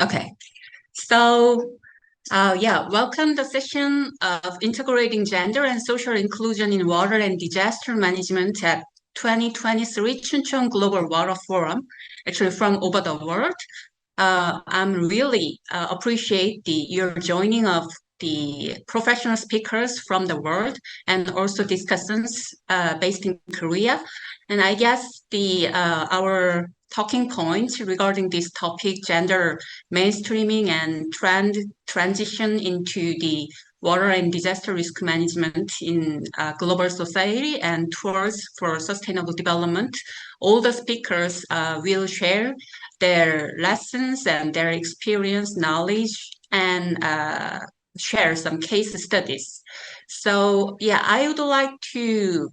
Okay. So, welcome the session of integrating gender and social inclusion in water and disaster management at 2023 Chuncheon Global Water Forum, actually from over the world. I'm really appreciate your joining of the professional speakers from the world and also discussants based in Korea. And I guess our talking points regarding this topic, gender mainstreaming and transition into the water and disaster risk management in global society and towards for sustainable development. All the speakers will share their lessons and their experience, knowledge, and share some case studies. So I would like to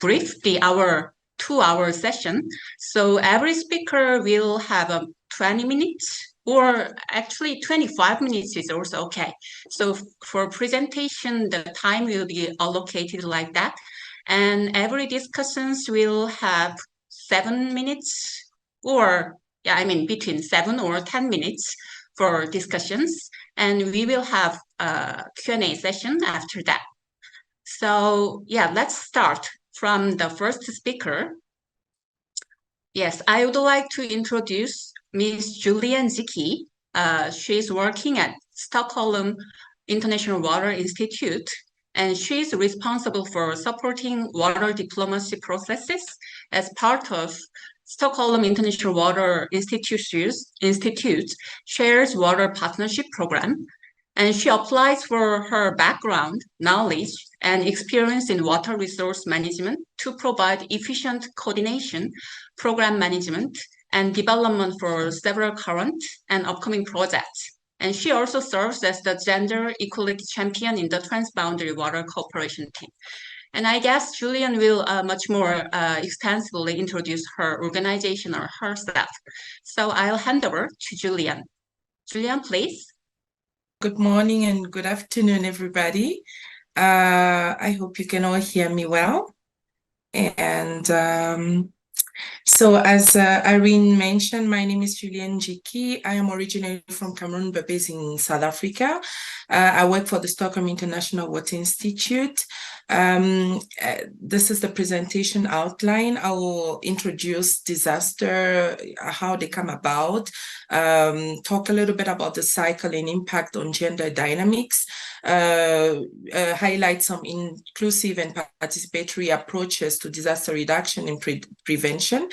brief our 2-hour session. So every speaker will have 20 minutes or actually 25 minutes is also okay. So for presentation, the time will be allocated like that. And every discussions will have 7 minutes or between 7 or 10 minutes for discussions. And we will have a Q&A session after that. So let's start from the first speaker. Yes, I would like to introduce Ms. Julienne. She is working at Stockholm International Water Institute, and she is responsible for supporting water diplomacy processes as part of Stockholm International Water Institute Shares Water Partnership Program, and she applies for her background, knowledge, and experience in water resource management to provide efficient coordination, program management, and development for several current and upcoming projects. And she also serves as the gender equality champion in the Transboundary Water Cooperation team. And I guess Julienne will much more extensively introduce her organization or herself. So I'll hand over to Julienne. Julienne, please. Good morning and good afternoon, everybody. I hope you can all hear me well. And so as Irene mentioned, my name is Julienne. I am originally from Cameroon, but based in South Africa. I work for the Stockholm International Water Institute. This is the presentation outline. I will introduce disaster, how they come about, talk a little bit about the cycle and impact on gender dynamics, highlight some inclusive and participatory approaches to disaster reduction and prevention,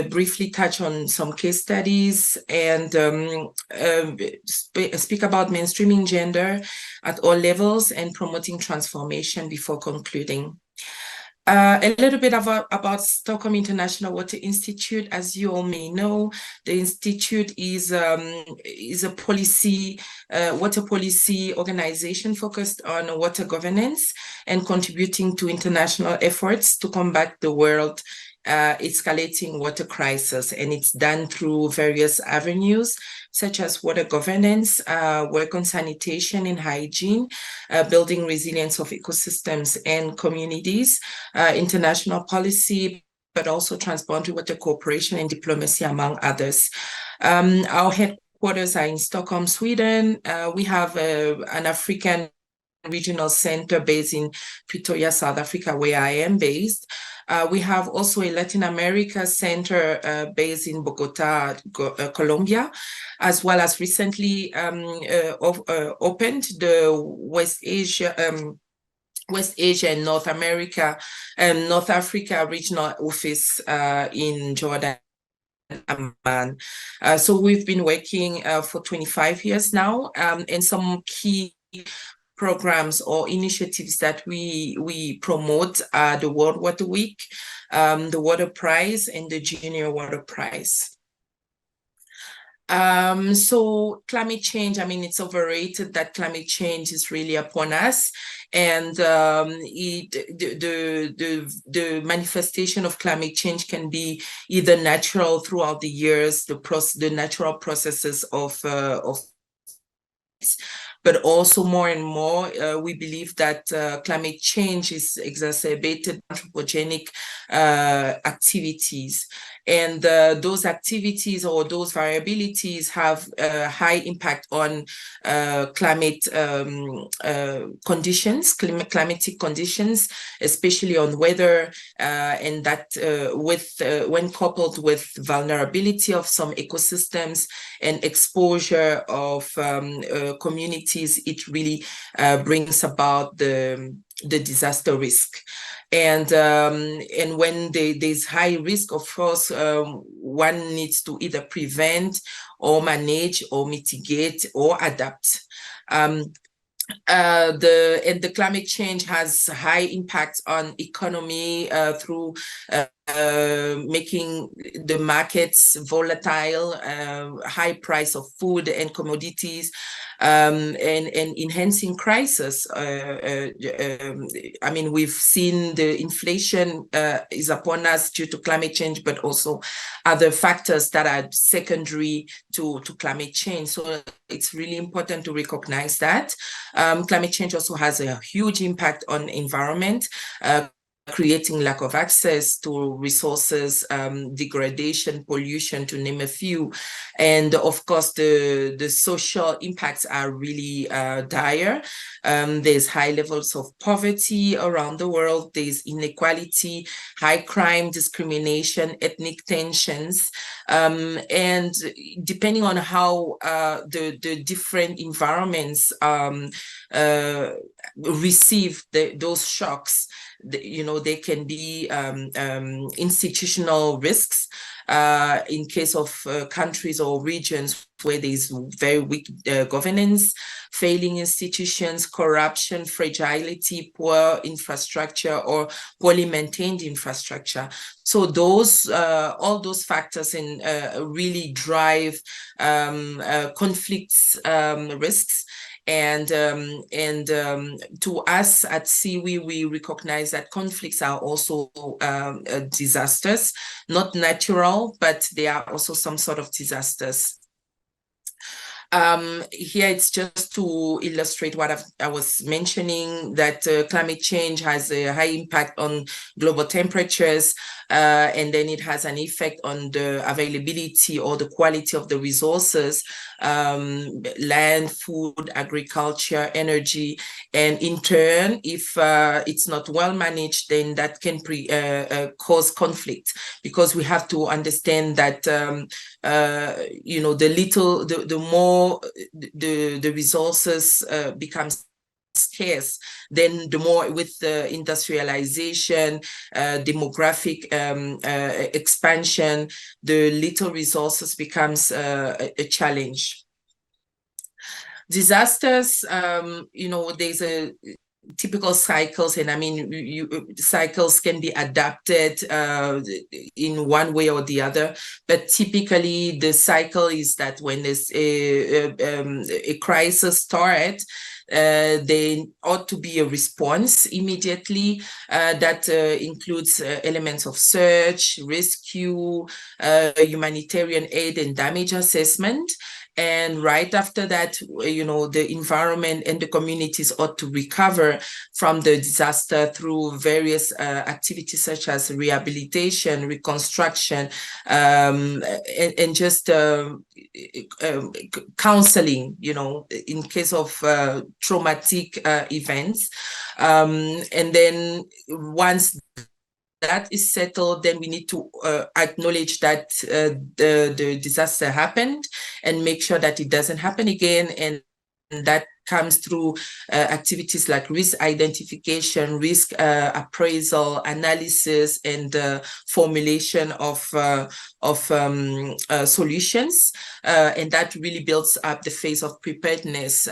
briefly touch on some case studies, and speak about mainstreaming gender at all levels and promoting transformation before concluding. A little bit about Stockholm International Water Institute. As you all may know, the institute is a policy, water policy organization focused on water governance and contributing to international efforts to combat the world escalating water crisis, and it's done through various avenues such as water governance, work on sanitation and hygiene, building resilience of ecosystems and communities, international policy, but also transboundary water cooperation and diplomacy, among others. Our headquarters are in Stockholm, Sweden. We have an African regional center based in Pretoria, South Africa, where I am based. We have also a Latin America center based in Bogota, Colombia, as well as recently opened the West Asia and North Africa regional office in Jordan. So we've been working for 25 years now, and some key programs or initiatives that we promote are the World Water Week, the Water Prize, and the Junior Water Prize. So climate change, it's overrated that climate change is really upon us, and the manifestation of climate change can be either natural throughout the years, the natural processes of but also more and more, we believe that climate change is exacerbated by anthropogenic activities. And those activities or those variabilities have a high impact on climate conditions, climatic conditions, especially on weather, and that when coupled with vulnerability of some ecosystems and exposure of communities, it really brings about the disaster risk. And when there's high risk, of course, one needs to either prevent or manage or mitigate or adapt. The climate change has high impact on economy through making the markets volatile, high price of food and commodities, and enhancing crisis. I mean, we've seen the inflation is upon us due to climate change, but also other factors that are secondary to climate change. So it's really important to recognize that. Climate change also has a huge impact on environment, creating lack of access to resources, degradation, pollution, to name a few. And of course, the social impacts are really dire. There's high levels of poverty around the world. There's inequality, high crime, discrimination, ethnic tensions. And depending on how the different environments receive those shocks, there can be institutional risks in case of countries or regions where there's very weak governance, failing institutions, corruption, fragility, poor infrastructure, or poorly maintained infrastructure. So those all those factors really drive conflicts, risks. And to us at SIWI, we recognize that conflicts are also disasters, not natural, but they are also some sort of disasters. Here it's just to illustrate what I was mentioning, that climate change has a high impact on global temperatures, and then it has an effect on the availability or the quality of the resources, land, food, agriculture, energy. And in turn, if it's not well managed, then that can cause conflict, because we have to understand that the more the resources become scarce, then the more with the industrialization, demographic expansion, the little resources becomes a challenge. Disasters, there's a typical cycles, and I mean, cycles can be adapted in one way or the other, but typically the cycle is that when there's a crisis starts, there ought to be a response immediately that includes elements of search, rescue, humanitarian aid, and damage assessment. And right after that, the environment and the communities ought to recover from the disaster through various activities such as rehabilitation, reconstruction, and just counseling, in case of traumatic events. And then once that is settled, then we need to acknowledge that the disaster happened and make sure that it doesn't happen again. And that comes through activities like risk identification, risk appraisal, analysis, and formulation of solutions. And that really builds up the phase of preparedness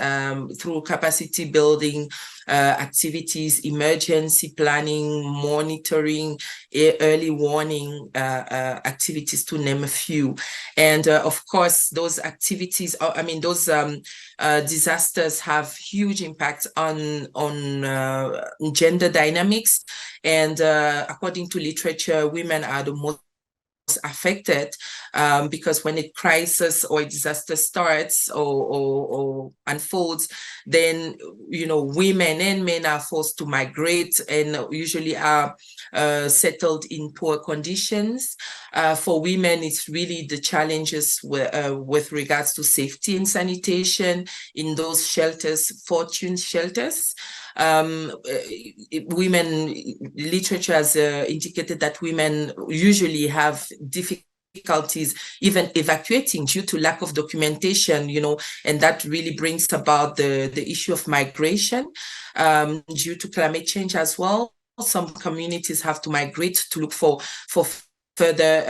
through capacity building activities, emergency planning, monitoring, early warning activities, to name a few. And of course, those activities, those disasters have huge impact on gender dynamics. And according to literature, women are the most affected, because when a crisis or a disaster starts or unfolds, then women and men are forced to migrate and usually are settled in poor conditions. For women, it's really the challenges with regards to safety and sanitation in those shelters, fortune shelters. Women, literature has indicated that women usually have difficulties even evacuating due to lack of documentation, and that really brings about the issue of migration due to climate change as well. Some communities have to migrate to look for further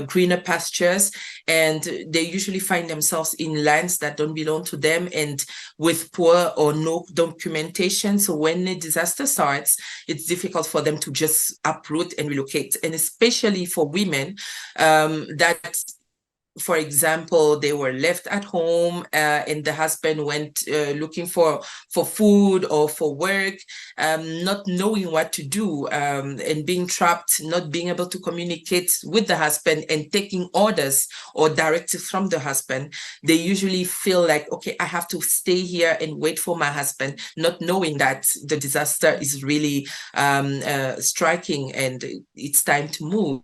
greener pastures, and they usually find themselves in lands that don't belong to them and with poor or no documentation. So when a disaster starts, it's difficult for them to just uproot and relocate, and especially for women that, for example, they were left at home and the husband went looking for food or for work, not knowing what to do, and being trapped, not being able to communicate with the husband and taking orders or directives from the husband. They usually feel like, okay, I have to stay here and wait for my husband, not knowing that the disaster is really striking and it's time to move.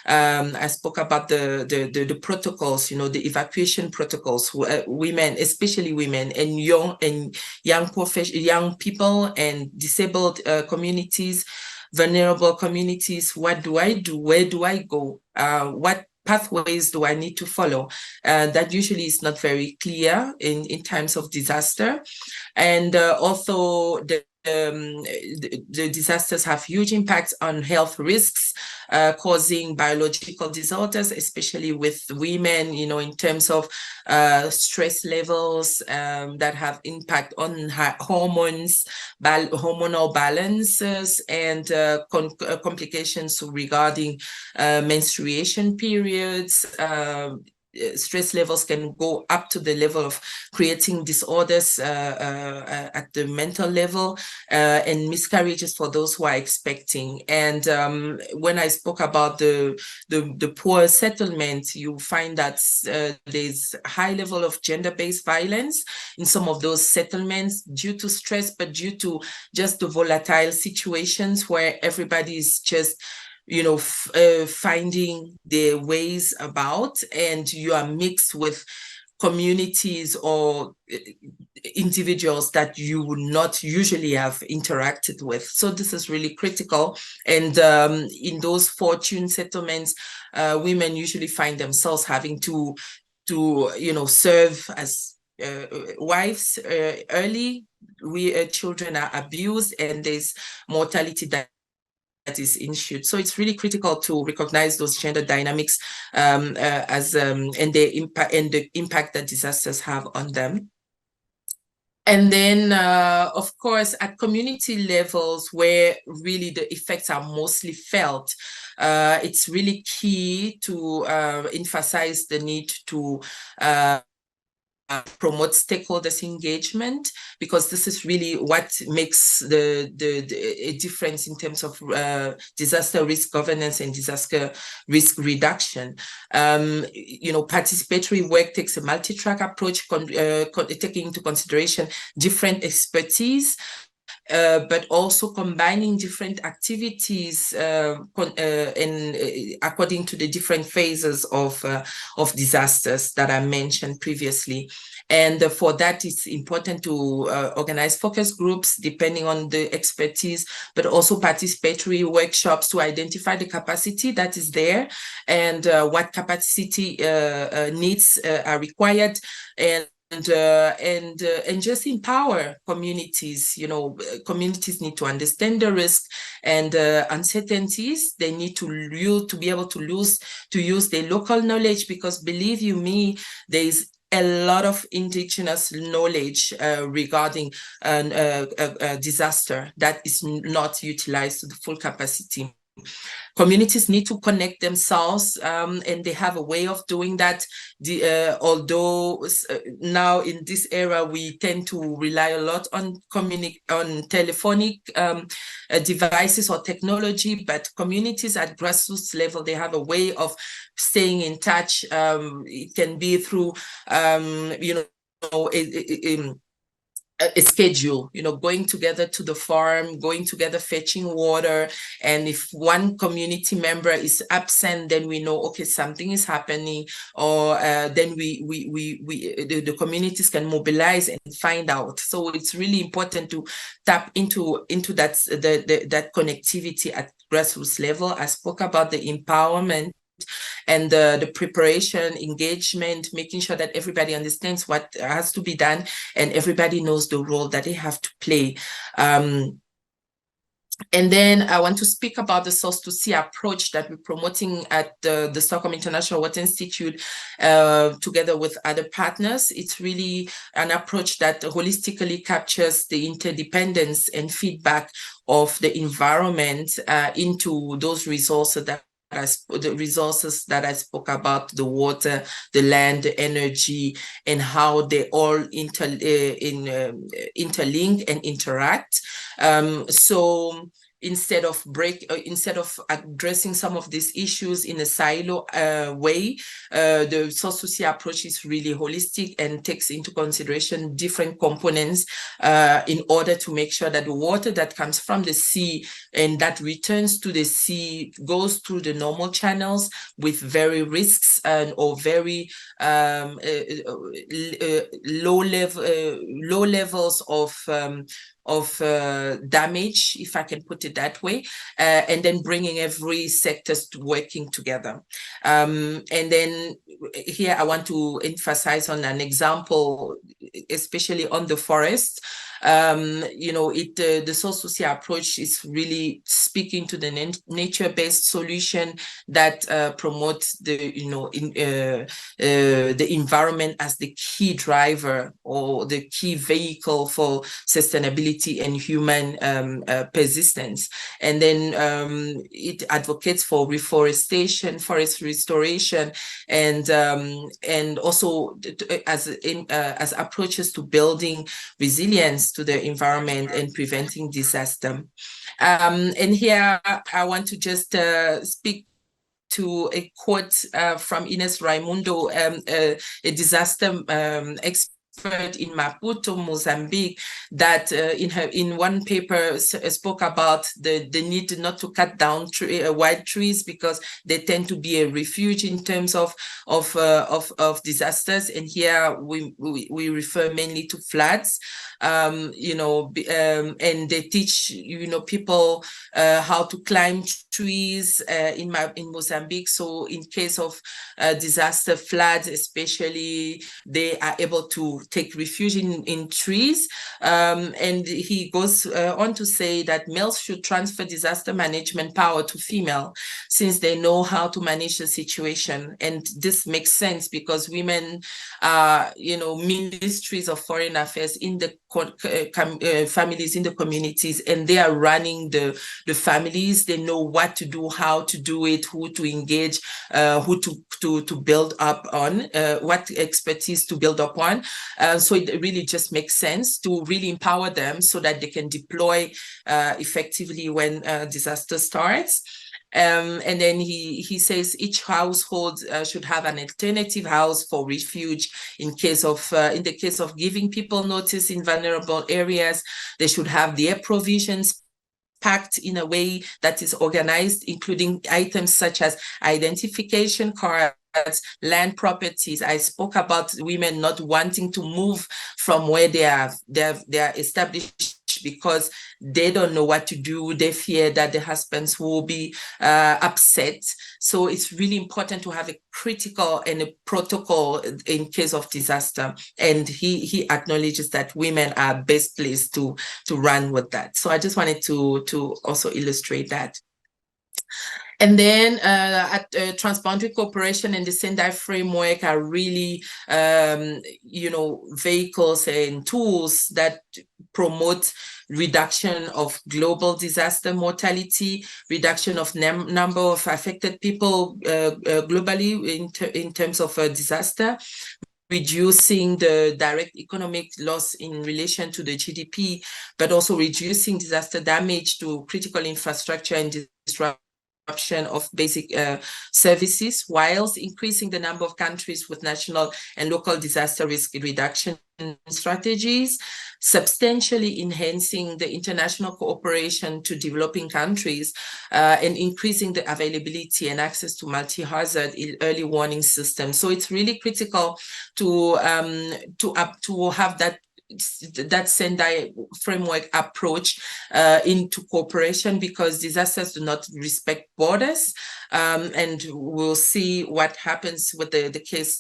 I spoke about the protocols, the evacuation protocols. Women, especially women, and young people and disabled communities, vulnerable communities. What do I do? Where do I go? What pathways do I need to follow? That usually is not very clear in times of disaster, and also the disasters have huge impacts on health risks, causing biological disorders, especially with women, in terms of stress levels that have impact on hormones, hormonal balances, and complications regarding menstruation periods. Stress levels can go up to the level of creating disorders at the mental level, and miscarriages for those who are expecting. And when I spoke about the poor settlement, you find that there's a high level of gender-based violence in some of those settlements due to stress, but due to just the volatile situations where everybody is just finding their ways about, and you are mixed with communities or individuals that you would not usually have interacted with. So this is really critical. And in those fortune settlements, women usually find themselves having to serve as wives early. Children are abused, and there's mortality that is ensued. So it's really critical to recognize those gender dynamics and the impact that disasters have on them. And then, of course, at community levels where really the effects are mostly felt, it's really key to emphasize the need to promote stakeholders engagement, because this is really what makes a difference in terms of disaster risk governance and disaster risk reduction. Participatory work takes a multi-track approach, taking into consideration different expertise, but also combining different activities according to the different phases of disasters that I mentioned previously. And for that, it's important to organize focus groups depending on the expertise, but also participatory workshops to identify the capacity that is there and what capacity needs are required, and just empower communities. Communities need to understand the risk and uncertainties. They need to be able to use their local knowledge, because believe you me, there is a lot of indigenous knowledge regarding a disaster that is not utilized to the full capacity. Communities need to connect themselves, and they have a way of doing that. Although now in this era we tend to rely a lot on telephonic devices or technology, but communities at grassroots level, they have a way of staying in touch. It can be through a schedule, going together to the farm, going together fetching water. And if one community member is absent, then we know, okay, something is happening, or then the communities can mobilize and find out. So it's really important to tap into that connectivity at grassroots level. I spoke about the empowerment and the preparation, engagement, making sure that everybody understands what has to be done and everybody knows the role that they have to play. And then I want to speak about the source to sea approach that we're promoting at the Stockholm International Water Institute together with other partners. It's really an approach that holistically captures the interdependence and feedback of the environment into those resources that I spoke about, the water, the land, the energy, and how they all interlink and interact. So instead of addressing some of these issues in a silo way, the source to sea approach is really holistic and takes into consideration different components in order to make sure that the water that comes from the sea and that returns to the sea goes through the normal channels with very risks or very low levels of damage, if I can put it that way, and then bringing every sector to working together. And then here I want to emphasize on an example, especially on the forest. The source to sea approach is really speaking to the nature-based solution that promotes the environment as the key driver or the key vehicle for sustainability and human persistence. And then it advocates for reforestation, forest restoration, and also as approaches to building resilience to the environment and preventing disaster. And here I want to just speak to a quote from Ines Raimundo, a disaster expert in Maputo, Mozambique, that in one paper spoke about the need not to cut down wild trees because they tend to be a refuge in terms of disasters. And here we refer mainly to floods. And they teach people how to climb trees in Mozambique. So in case of disaster, floods especially, they are able to take refuge in trees. And he goes on to say that males should transfer disaster management power to female, since they know how to manage the situation. And this makes sense because women are, ministries of foreign affairs in the families, in the communities, and they are running the families. They know what to do, how to do it, who to engage, who to build up on, what expertise to build up on. So it really just makes sense to really empower them so that they can deploy effectively when disaster starts. And then he says each household should have an alternative house for refuge in the case of giving people notice in vulnerable areas. They should have their provisions packed in a way that is organized, including items such as identification cards, land properties. I spoke about women not wanting to move from where they are established because they don't know what to do. They fear that the husbands will be upset. So it's really important to have a critical and a protocol in case of disaster. And he acknowledges that women are best placed to run with that. So I just wanted to also illustrate that. And then at transboundary cooperation and the Sendai framework are really, vehicles and tools that promote reduction of global disaster mortality, reduction of number of affected people globally in terms of disaster, reducing the direct economic loss in relation to the GDP, but also reducing disaster damage to critical infrastructure and disruption of basic services, whilst increasing the number of countries with national and local disaster risk reduction strategies, substantially enhancing the international cooperation to developing countries, and increasing the availability and access to multi-hazard early warning systems. So it's really critical to have that Sendai framework approach into cooperation, because disasters do not respect borders, and we'll see what happens with the case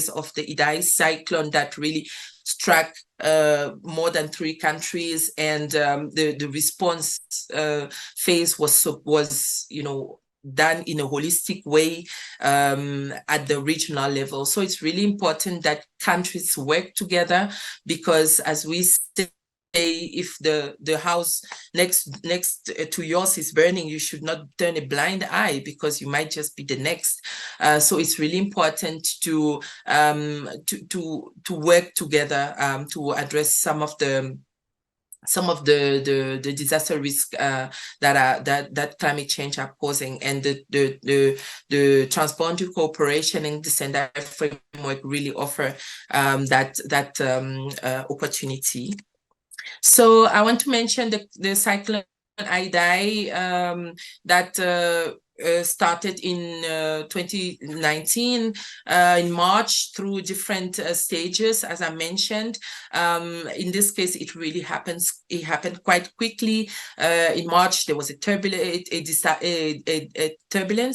of the Idai cyclone that really struck more than 3 countries, and the response phase was done in a holistic way at the regional level. So it's really important that countries work together, because as we say, if the house next to yours is burning, you should not turn a blind eye, because you might just be the next. So it's really important to work together to address some of the disaster risk that climate change are causing, and the transboundary cooperation and the Sendai framework really offer that opportunity. So I want to mention the cyclone Idai that started in 2019 in March through different stages, as I mentioned. In this case, it really happened quite quickly. In March, there was a turbulence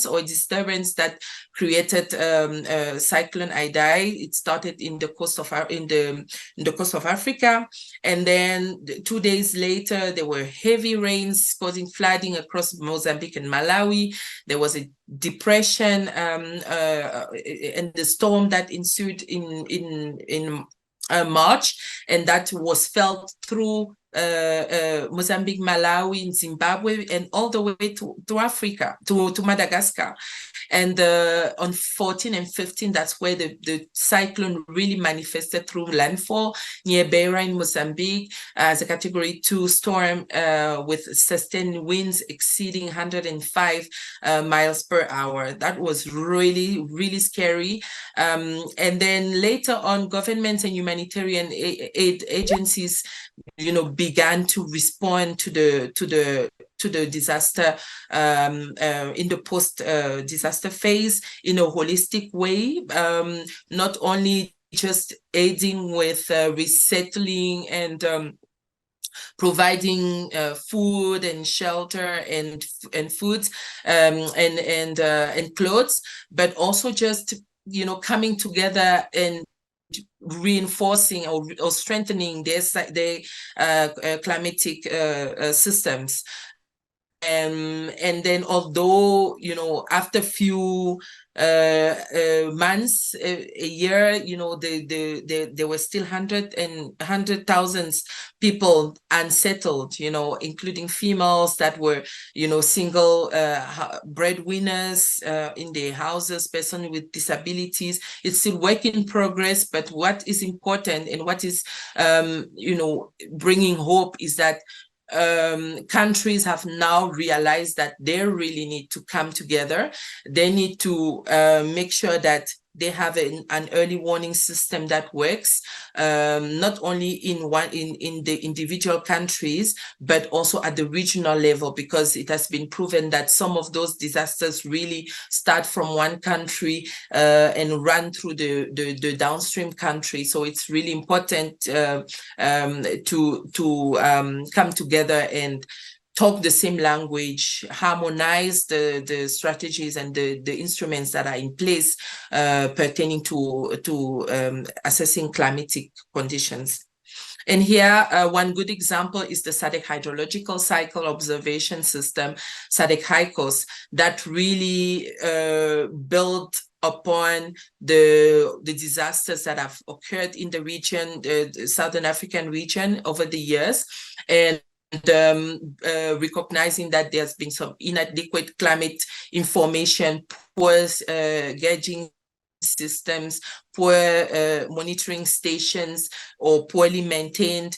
or a disturbance that created cyclone Idai. It started in the coast of Africa, and then 2 days later, there were heavy rains causing flooding across Mozambique and Malawi. There was a depression and the storm that ensued in March, and that was felt through Mozambique, Malawi, Zimbabwe, and all the way to Africa, to Madagascar. And on 14 and 15, that's where the cyclone really manifested through landfall near Beira in Mozambique as a Category 2 storm with sustained winds exceeding 105 miles per hour. That was really, really scary. And then later on, governments and humanitarian aid agencies, began to respond to the disaster in the post-disaster phase in a holistic way, not only just aiding with resettling and providing food and shelter and foods and clothes, but also just coming together and reinforcing or strengthening their climatic systems. And then, although after few months, a year, there were still hundred thousands people unsettled, including females that were single breadwinners in their houses, persons with disabilities. It's still work in progress, but what is important and what is bringing hope is that countries have now realized that they really need to come together. They need to make sure that they have an early warning system that works, not only in the individual countries, but also at the regional level, because it has been proven that some of those disasters really start from one country and run through the downstream country. So it's really important to come together and talk the same language, harmonize the strategies and the instruments that are in place pertaining to assessing climatic conditions. And here, one good example is the SADC Hydrological Cycle Observation System, SADC HYCOS, that really built upon the disasters that have occurred in the region, the Southern African region over the years, and recognizing that there's been some inadequate climate information, poor gauging systems, poor monitoring stations, or poorly maintained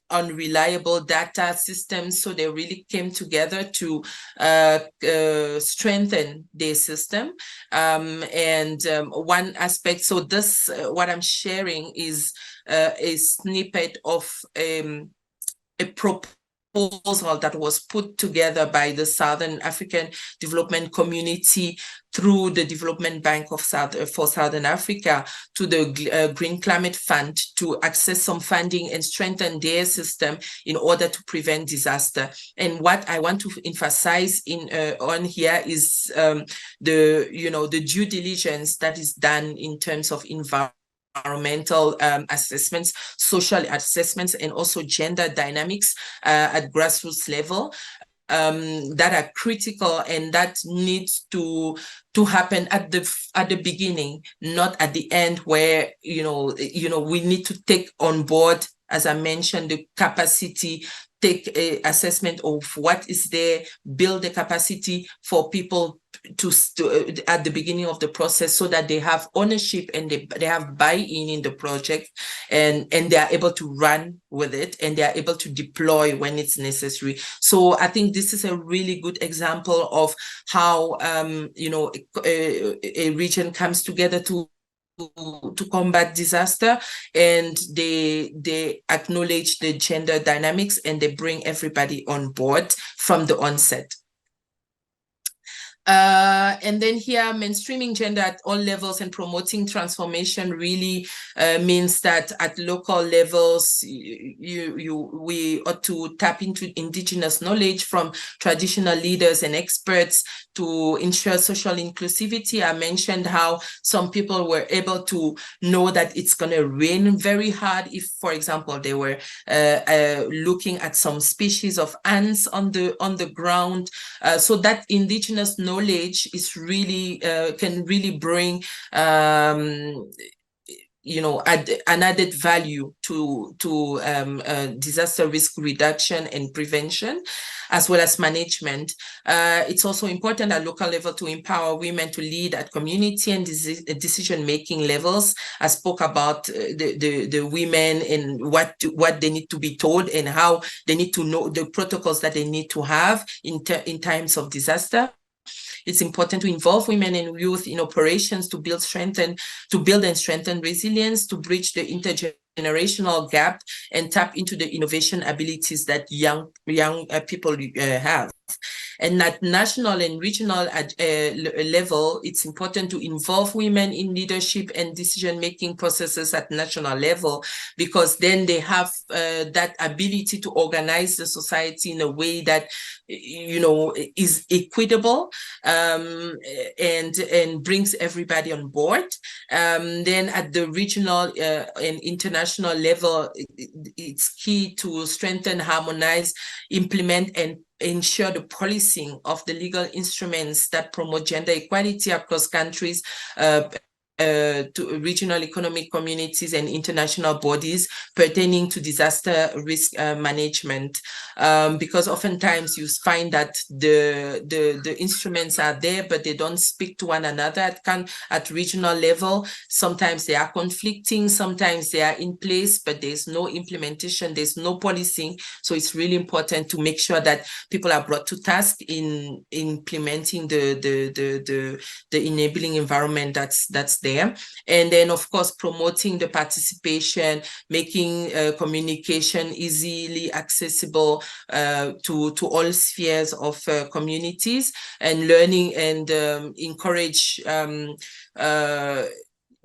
unreliable data systems. So they really came together to strengthen their system. One aspect, so this, what I'm sharing is a snippet of a proposal that was put together by the Southern African Development Community through the Development Bank of for Southern Africa to the Green Climate Fund to access some funding and strengthen their system in order to prevent disaster. And what I want to emphasize on here is the due diligence that is done in terms of environmental assessments, social assessments, and also gender dynamics at grassroots level that are critical, and that needs to happen at the beginning, not at the end, where we need to take on board, as I mentioned, the capacity, take a assessment of what is there, build the capacity for people to at the beginning of the process, so that they have ownership and they have buy-in in the project, and they are able to run with it, and they are able to deploy when it's necessary. So I think this is a really good example of how a region comes together to combat disaster, and they acknowledge the gender dynamics, and they bring everybody on board from the onset. And then here, mainstreaming gender at all levels and promoting transformation really means that at local levels, we ought to tap into indigenous knowledge from traditional leaders and experts to ensure social inclusivity. I mentioned how some people were able to know that it's going to rain very hard if, for example, they were looking at some species of ants on the ground. So that indigenous knowledge is really can really bring an added value to disaster risk reduction and prevention, as well as management. It's also important at local level to empower women to lead at community and decision-making levels. I spoke about the women and what they need to be told, and how they need to know the protocols that they need to have in times of disaster. It's important to involve women and youth in operations to build and strengthen resilience, to bridge the intergenerational gap, and tap into the innovation abilities that young people have. And at national and regional level, it's important to involve women in leadership and decision-making processes at national level, because then they have that ability to organize the society in a way that is equitable and brings everybody on board. Then at the regional and international level, it's key to strengthen, harmonize, implement, and ensure the policing of the legal instruments that promote gender equality across countries, to regional economic communities and international bodies pertaining to disaster risk management, because oftentimes you find that the instruments are there, but they don't speak to one another at regional level. Sometimes they are conflicting, sometimes they are in place, but there's no implementation, there's no policing. So it's really important to make sure that people are brought to task in implementing the enabling environment that's there. And then, of course, promoting the participation, making communication easily accessible to all spheres of communities, and learning and encourage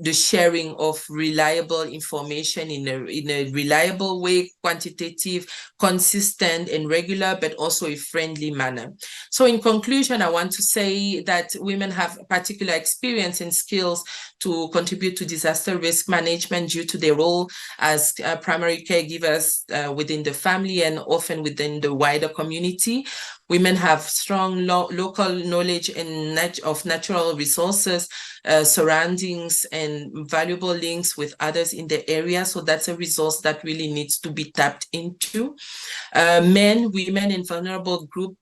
the sharing of reliable information in a reliable way, quantitative, consistent and regular, but also a friendly manner. So in conclusion, I want to say that women have particular experience and skills to contribute to disaster risk management due to their role as primary caregivers within the family and often within the wider community. Women have strong local knowledge of natural resources, surroundings, and valuable links with others in the area. So that's a resource that really needs to be tapped into. Men, women, and vulnerable groups,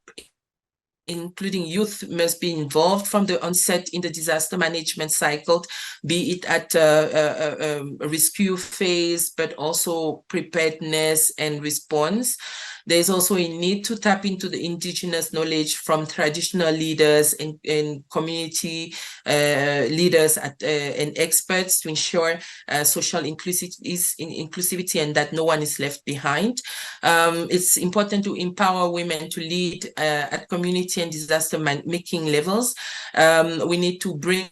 including youth, must be involved from the onset in the disaster management cycle, be it at a rescue phase, but also preparedness and response. There's also a need to tap into the indigenous knowledge from traditional leaders and community leaders and experts to ensure social inclusivity and that no one is left behind. It's important to empower women to lead at community and disaster making levels. We need to bring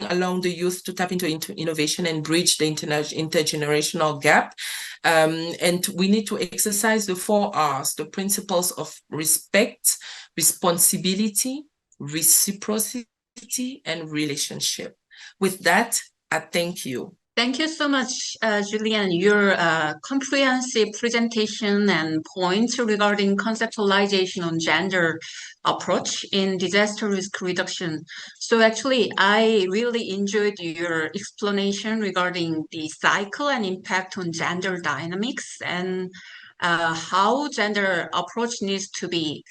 along the youth to tap into innovation and bridge the intergenerational gap. And we need to exercise the 4 R's, the principles of respect, responsibility, reciprocity, and relationship. With that, I thank you. Thank you so much, Julienne. Your comprehensive presentation and points regarding conceptualization on gender approach in disaster risk reduction. So actually, I really enjoyed your explanation regarding the cycle and impact on gender dynamics and how gender approach needs to be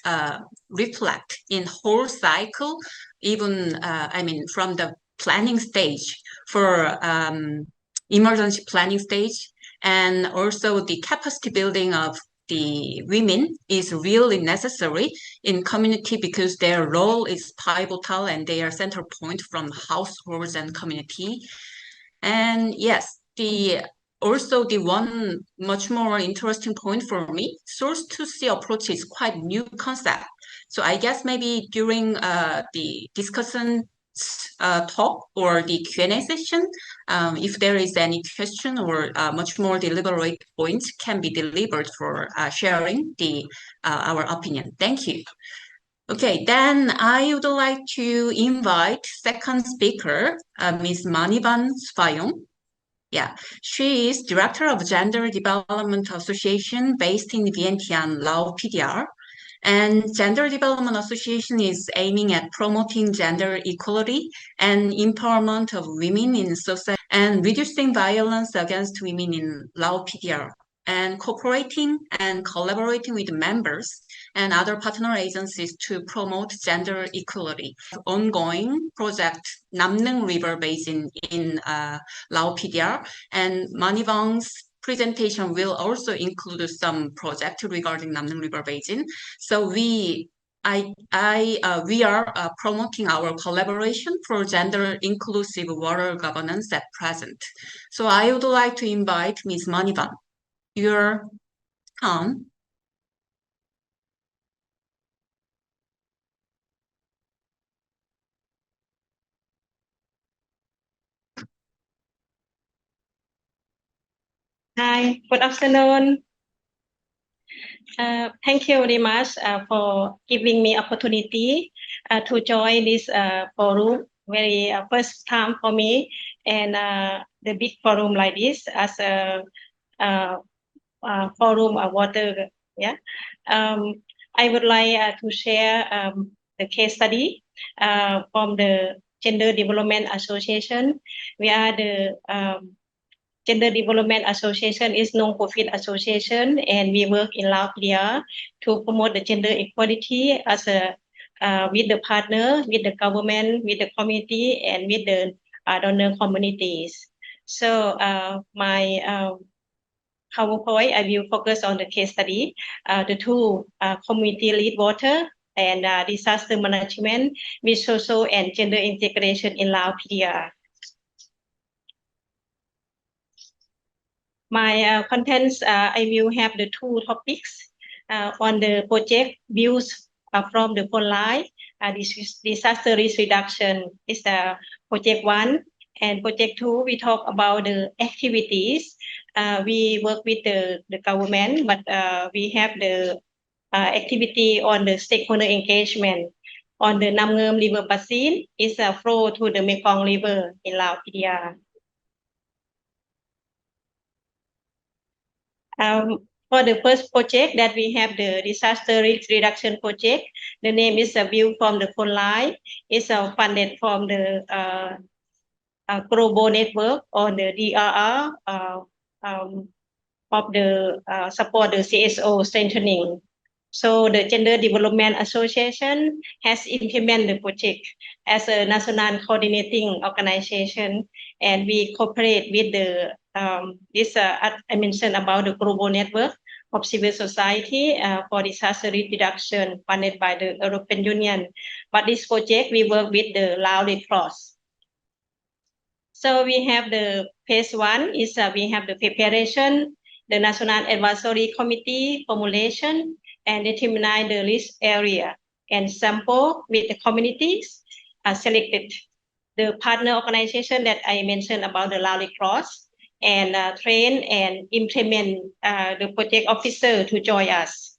reflect in whole cycle, even, I mean, from the planning stage for emergency planning stage, and also the capacity building of the women is really necessary in community because their role is pivotal and they are center point from households and community. And yes, also the one much more interesting point for me, source to see approach is quite new concept. So I guess maybe during the discussion talk or the Q&A session, if there is any question or much more deliberate points can be delivered for sharing our opinion. Thank you. Okay, then I would like to invite second speaker, Ms. Maniban Suyavong. Yeah, she is Director of Gender Development Association based in Vientiane, Laos, PDR. And Gender Development Association is aiming at promoting gender equality and empowerment of women in society and reducing violence against women in Laos, PDR, and cooperating and collaborating with members and other partner agencies to promote gender equality. Ongoing project Namnung River Basin in Laos, PDR, and Manibang's presentation will also include some project regarding Namnung River Basin. So we are promoting our collaboration for gender inclusive water governance at present. So I would like to invite Ms. Maniban. Your turn. Hi, good afternoon. Thank you very much for giving me opportunity to join this forum. Very first time for me, and the big forum like this as a forum of water. Yeah, I would like to share the case study from the Gender Development Association. We are the Gender Development Association is non-profit association, and we work in Laos to promote the gender equality as a with the partner, with the government, with the community, and with the donor communities. So my PowerPoint, I will focus on the case study, the two community lead water and disaster management with social and gender integration in Laos PDR. My contents, I will have the two topics on the project views from the phone line. This is disaster risk reduction is project 1, And project 2, we talk about the activities. We work with the government, but we have the activity on the stakeholder engagement. On the Nam Ngum River Basin is a flow to the Mekong River in Laos, PDR. For the first project that we have the disaster risk reduction project, the name is a view from the phone line. It's funded from the global network or the DRR of the support the CSO strengthening. So the Gender Development Association has implemented the project as a national coordinating organization, and we cooperate with the I mentioned about the global network of civil society for disaster risk reduction funded by the European Union. But this project we work with the Lao Red Cross. So we have the phase 1 is we have the preparation, the National Advisory Committee formulation, and determine the risk area and sample with the communities selected. The partner organization that I mentioned about the Lao Red Cross, and train and implement the project officer to join us.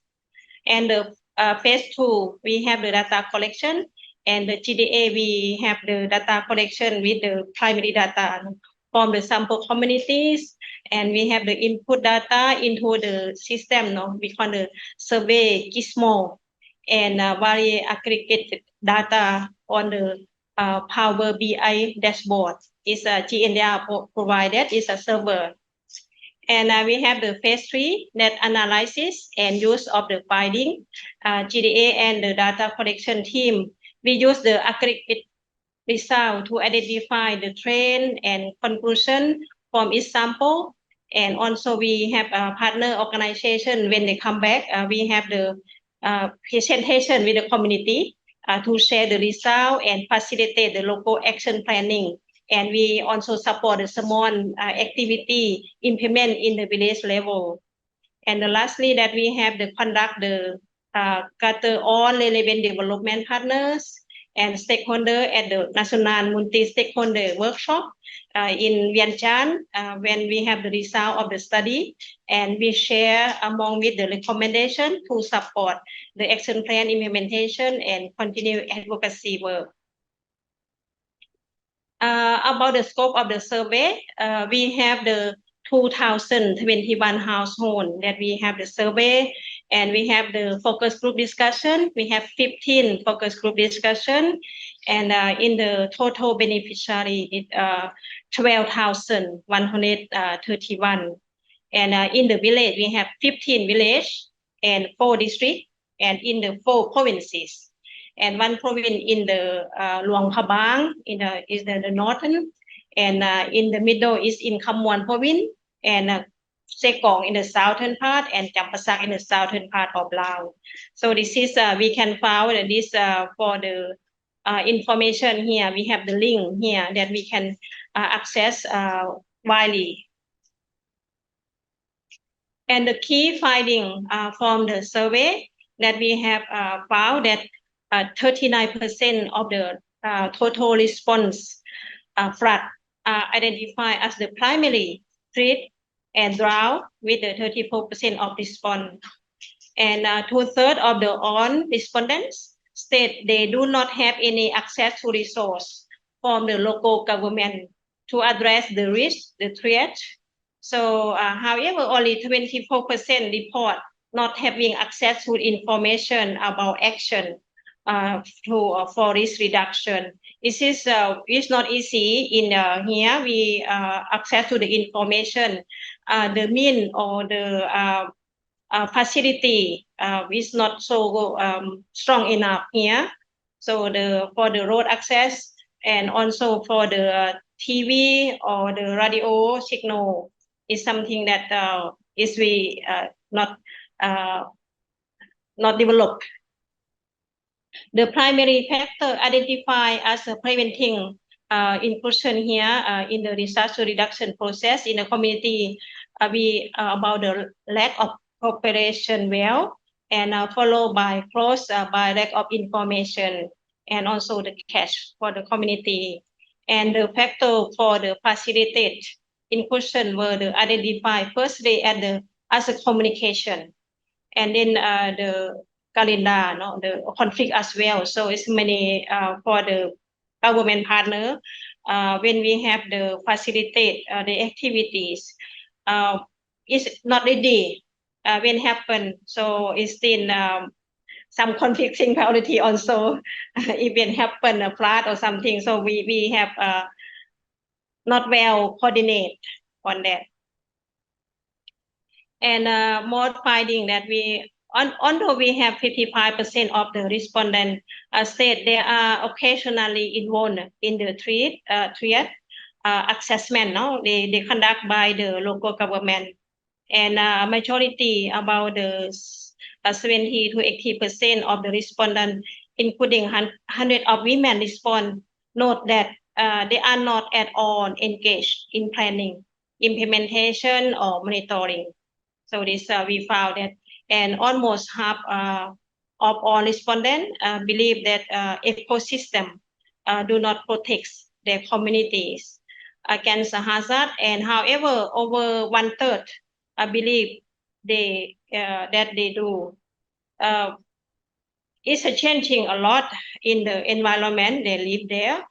And the phase 2, we have the data collection, and the GDA, we have the data collection with the primary data from the sample communities, and we have the input data into the system, we call the survey Gizmo, and very aggregated data on the Power BI dashboard. Is a GNDR provided, is a server. And we have the phase 3, net analysis and use of the finding. GDA and the data collection team, we use the aggregate result to identify the trend and conclusion from each sample. And also we have a partner organization. When they come back, we have the presentation with the community to share the result and facilitate the local action planning. And we also support the small activity implement in the village level. And lastly, that we have the conduct the gather all relevant development partners and stakeholder at the national multi-stakeholder workshop in Vientiane when we have the result of the study, and we share among with the recommendation to support the action plan implementation and continue advocacy work. About the scope of the survey, we have the 2021 household that we have the survey, and we have the focus group discussion. We have 15 focus group discussion, and in the total beneficiary, it 12,131. And in the village, we have 15 village and 4 districts, and in the 4 provinces. And 1 province in the Luang Prabang is the northern, and in the middle is in Kham Muan province, and Sekong in the southern part, and Champasak in the southern part of Laos. So this is we can find this for the information here. We have the link here that we can access widely. And the key finding from the survey that we have found that 39% of the total response flood identified as the primary threat and drought with the 34% of response. And 2/3 of the all respondents state they do not have any access to resource from the local government to address the risk, the threat. So however, only 24% report not having access to information about action for risk reduction. This is it's not easy in here. We access to the information. The mean or the facility is not so strong enough here. So for the road access and also for the TV or the radio signal is something that is not developed. The primary factor identified as preventing inclusion here in the disaster reduction process in the community about the lack of cooperation well, and followed by close by lack of information and also the cash for the community. And the factor for the facilitate inclusion were the identified firstly as a communication, and then the calendar, no, the conflict as well. So it's many for the government partner. When we have the facilitate the activities, it's not ready when happen. So it's still some conflicting priority also even happen a flood or something. So we have not well coordinate on that. And more finding that although we have 55% of the respondent state they are occasionally involved in the triad assessment. No, they conduct by the local government, and majority about the 70 to 80% of the respondent, including 100 of women respond, note that they are not at all engaged in planning, implementation, or monitoring. So this we found that, and almost half of all respondents believe that ecosystem do not protect their communities against a hazard, and however, over 1/3 believe that they do. It's changing a lot in the environment they live there.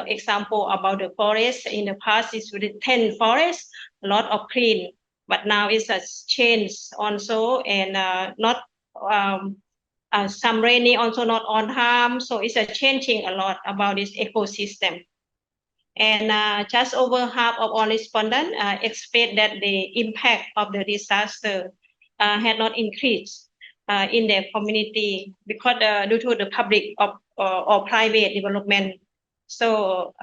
Example about the forest, in the past it's with 10 forests, a lot of green, but now it's a change also, and not some rainy also not on harm. So it's changing a lot about this ecosystem. And just over half of all respondents expect that the impact of the disaster had not increased in their community because due to the public or private development. So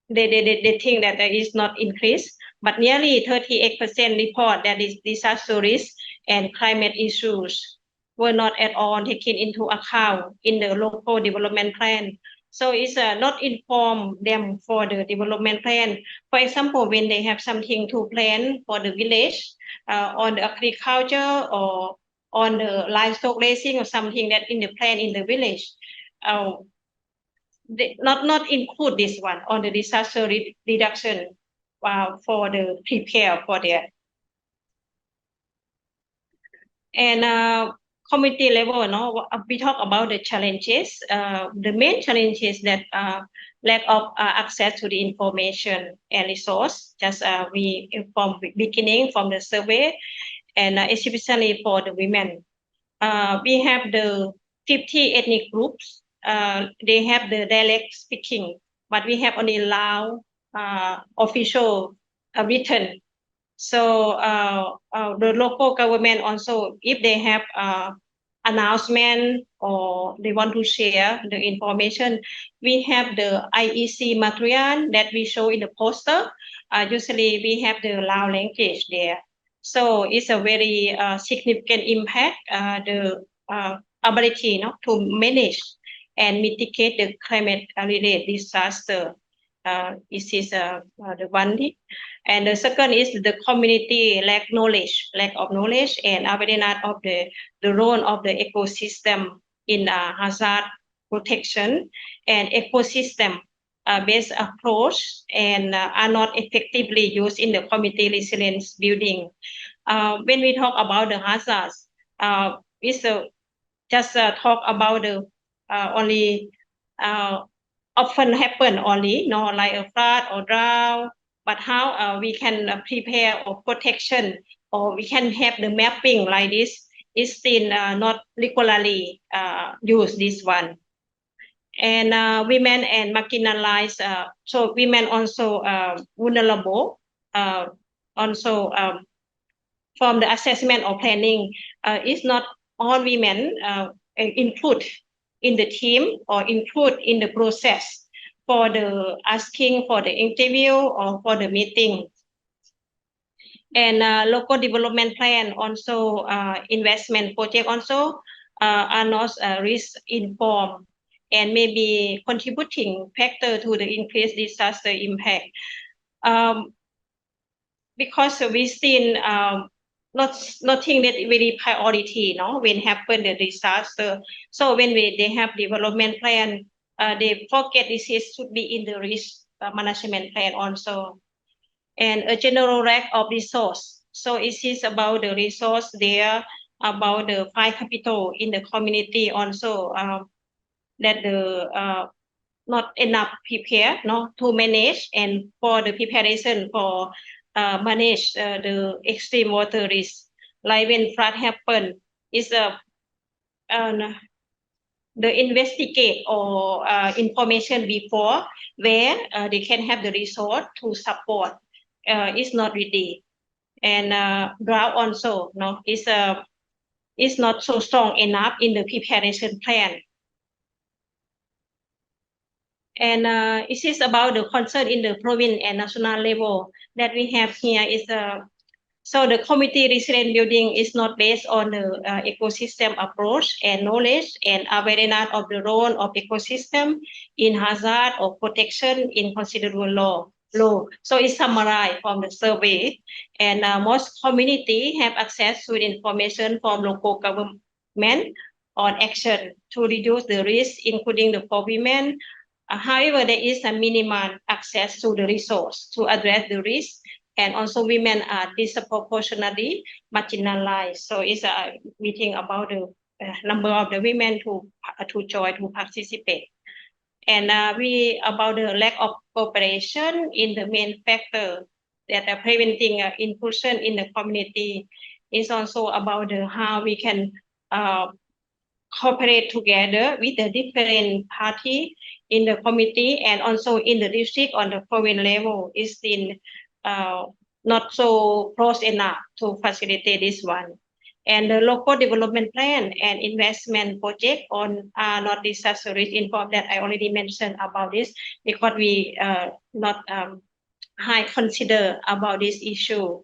they think that there is not increase, but nearly 38% report that is disaster risk and climate issues were not at all taken into account in the local development plan. So it's not inform them for the development plan. For example, when they have something to plan for the village, on the agriculture or on the livestock raising or something that in the plan in the village, they not include this one on the disaster reduction for the prepare for that. And community level, no, we talk about the challenges. The main challenge is that lack of access to the information and resource. Just we from beginning from the survey, and especially for the women. We have the 50 ethnic groups. They have the dialect speaking, but we have only Lao official written. So the local government also, if they have announcement or they want to share the information, we have the IEC material that we show in the poster. Usually we have the Lao language there. So it's a very significant impact, the ability to manage and mitigate the climate-related disaster. This is the one thing. And the second is the community lack of knowledge and awareness of the role of the ecosystem in hazard protection and ecosystem based approach, and are not effectively used in the community resilience building. When we talk about the hazards, it's just talk about the only often happen only, like a flood or drought, but how we can prepare or protection, or we can have the mapping like this, is still not regularly use this one. And women and marginalized, so women also vulnerable, also from the assessment or planning, is not all women include in the team or include in the process for the asking for the interview or for the meeting. And local development plan also, investment project also are not risk informed and maybe contributing factor to the increased disaster impact. Because we still not think that very priority, when happen the disaster. So when they have development plan, they forget this should be in the risk management plan also. And a general lack of resource. So it is about the resource there, about the five capital in the community also, that the not enough prepared, to manage, and for the preparation for manage the extreme water risk. Like when flood happen, is the investigate or information before where they can have the resource to support is not ready, and drought also is not so strong enough in the preparation plan. And it is about the concern in the province and national level that we have here is so the community resilient building is not based on the ecosystem approach and knowledge and awareness of the role of ecosystem in hazard or protection in considerable law. So it's summarized from the survey, and most community have access to information from local government on action to reduce the risk, including the for women. However, there is a minimal access to the resource to address the risk, and also women are disproportionately marginalized. So it's a meeting about the number of the women to join, to participate. And we about the lack of cooperation in the main factor that are preventing inclusion in the community. Is also about the how we can cooperate together with the different party in the committee and also in the district on the province level is in not so close enough to facilitate this one. And the local development plan and investment project on not disaster risk informed that I already mentioned about this because we not high consider about this issue.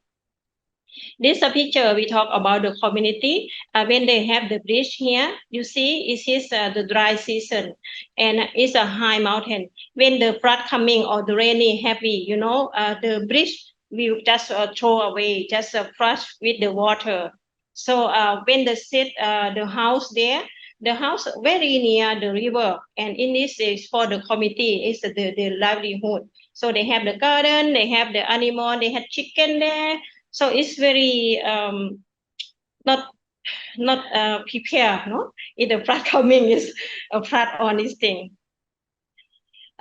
This picture we talk about the community when they have the bridge here. You see, it is the dry season and it's a high mountain. When the flood coming or the rainy heavy, the bridge will just throw away, just flush with the water. So when they sit the house there, the house very near the river, and in this is for the community is the livelihood. So they have the garden, they have the animal, they have chicken there. So it's very not prepared, no? If the flood coming is a flood on this thing.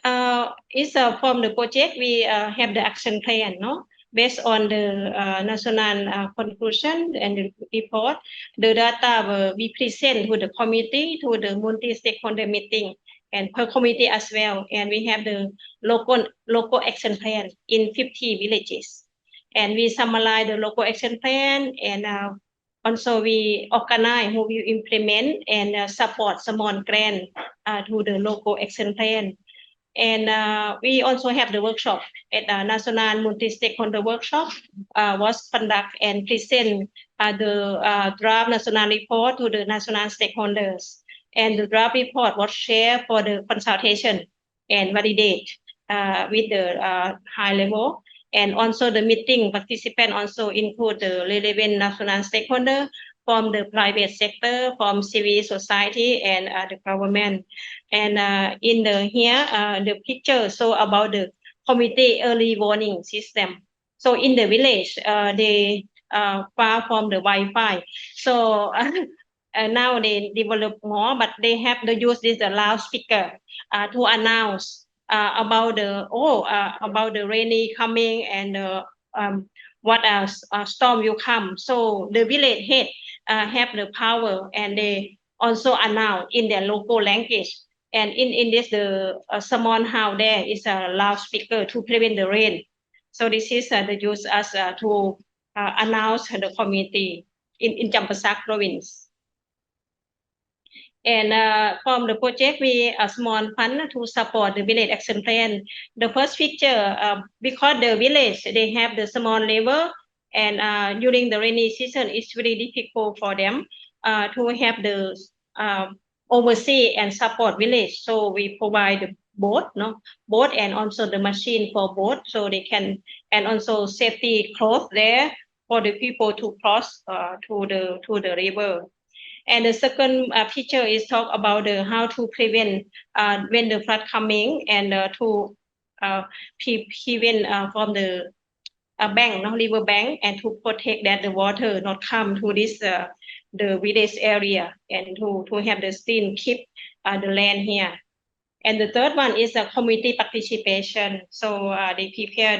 It's from the project we have the action plan, no? Based on the national conclusion and the report, the data will be presented to the committee, to the multi-stakeholder meeting, and per committee as well. And we have the local action plan in 50 villages. And we summarize the local action plan, and also we organize who will implement and support small grant to the local action plan. And we also have the workshop at the National Multi-Stakeholder Workshop was conducted and present the draft national report to the national stakeholders. And the draft report was shared for the consultation and validate with the high level. And also the meeting participant also include the relevant national stakeholder from the private sector, from civil society, and the government. And in the picture so about the community early warning system. So in the village, they far from the Wi-Fi. So now they develop more, but they have to use this loudspeaker to announce about the rainy coming and what storm will come. So the village head have the power, and they also announce in their local language. And in this the small house there is a loudspeaker to prevent the rain. So this is the use as to announce the community in Champasak province. And from the project, we a small fund to support the village action plan. The first picture, because the village, they have the small level, and during the rainy season, it's very difficult for them to have the oversee and support village. So we provide the boat, and also the machine for boat, so they can, and also safety cloth there for the people to cross to the river. And the second picture is talk about how to prevent when the flood coming and to prevent from the bank, river bank, and to protect that the water not come to this the village area, and to have the stream keep the land here. And the third one is community participation. So they prepare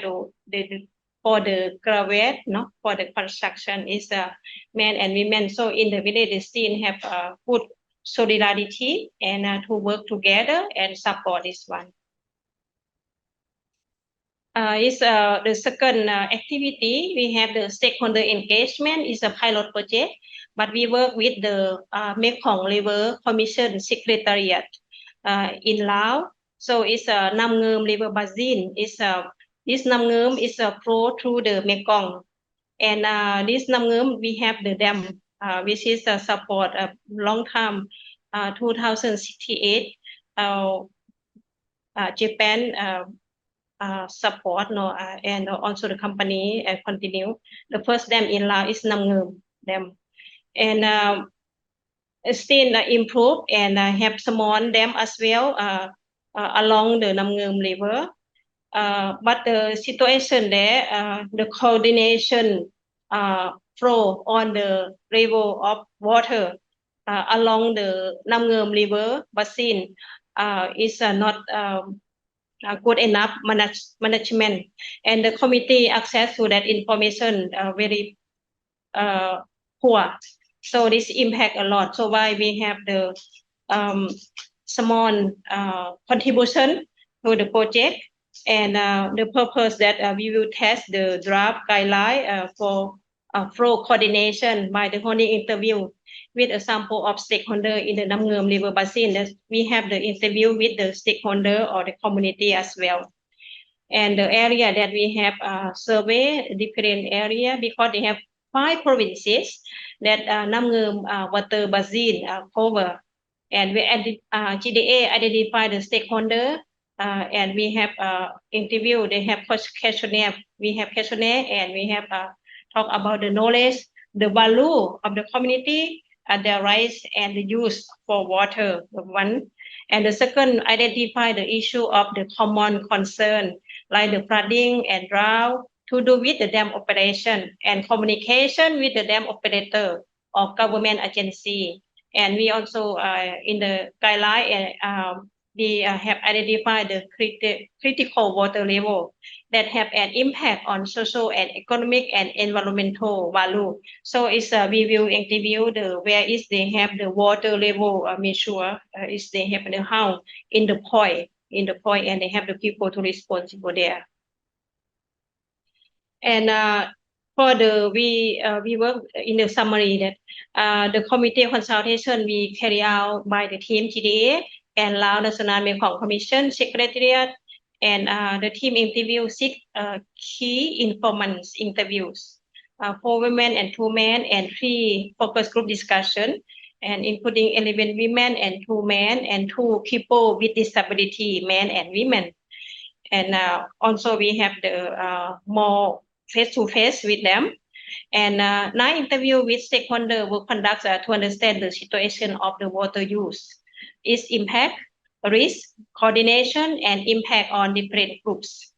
for the gravel, for the construction is men and women. So in the village, the stream have good solidarity and to work together and support this one. Is the second activity. We have the stakeholder engagement is a pilot project, but we work with the Mekong River Commission Secretariat in Laos. So it's a Nam Ngum River Basin. This Nam Ngum is a flow through the Mekong, and this Nam Ngum we have the dam, which is support a long time, 2068. Japan support and also the company continue. The first dam in Laos is Nam Ngum dam, and still improve and have small dam as well along the Nam Ngum River. But the situation there, the coordination flow on the level of water along the Nam Ngum River basin is not good enough management, and the committee access to that information very poor. So this impact a lot. So why we have the small contribution to the project, and the purpose that we will test the draft guideline for flow coordination by the holding interview with a sample of stakeholder in the Nam Ngum River Basin. That we have the interview with the stakeholder or the community as well. And the area that we have survey different area, because they have 5 provinces that Nam Ngum water basin cover, and we GDA identify the stakeholder, and we have interview. They have questionnaire. We have questionnaire, and we have talk about the knowledge, the value of the community, their rights and the use for water. One, and the second, identify the issue of the common concern like the flooding and drought, to do with the dam operation and communication with the dam operator or government agency. And we also in the guideline we have identified the critical water level that have an impact on social and economic and environmental value. So it's we will interview the where is they have the water level measure, is they have the how in the point, and they have the people to responsible there. And for the we work in the summary that the committee consultation we carry out by the team GDA and Lao National Mekong Commission Secretariat, and the team interview 6 key informants interviews, 4 women and 2 men, and 3 focus group discussion, and including 11 women and 2 men, and 2 people with disability, men and women. And also we have the more face-to-face with them. And 9 interview with stakeholders were conducted to understand the situation of the water use, its impact, risk, coordination, and impact on different groups.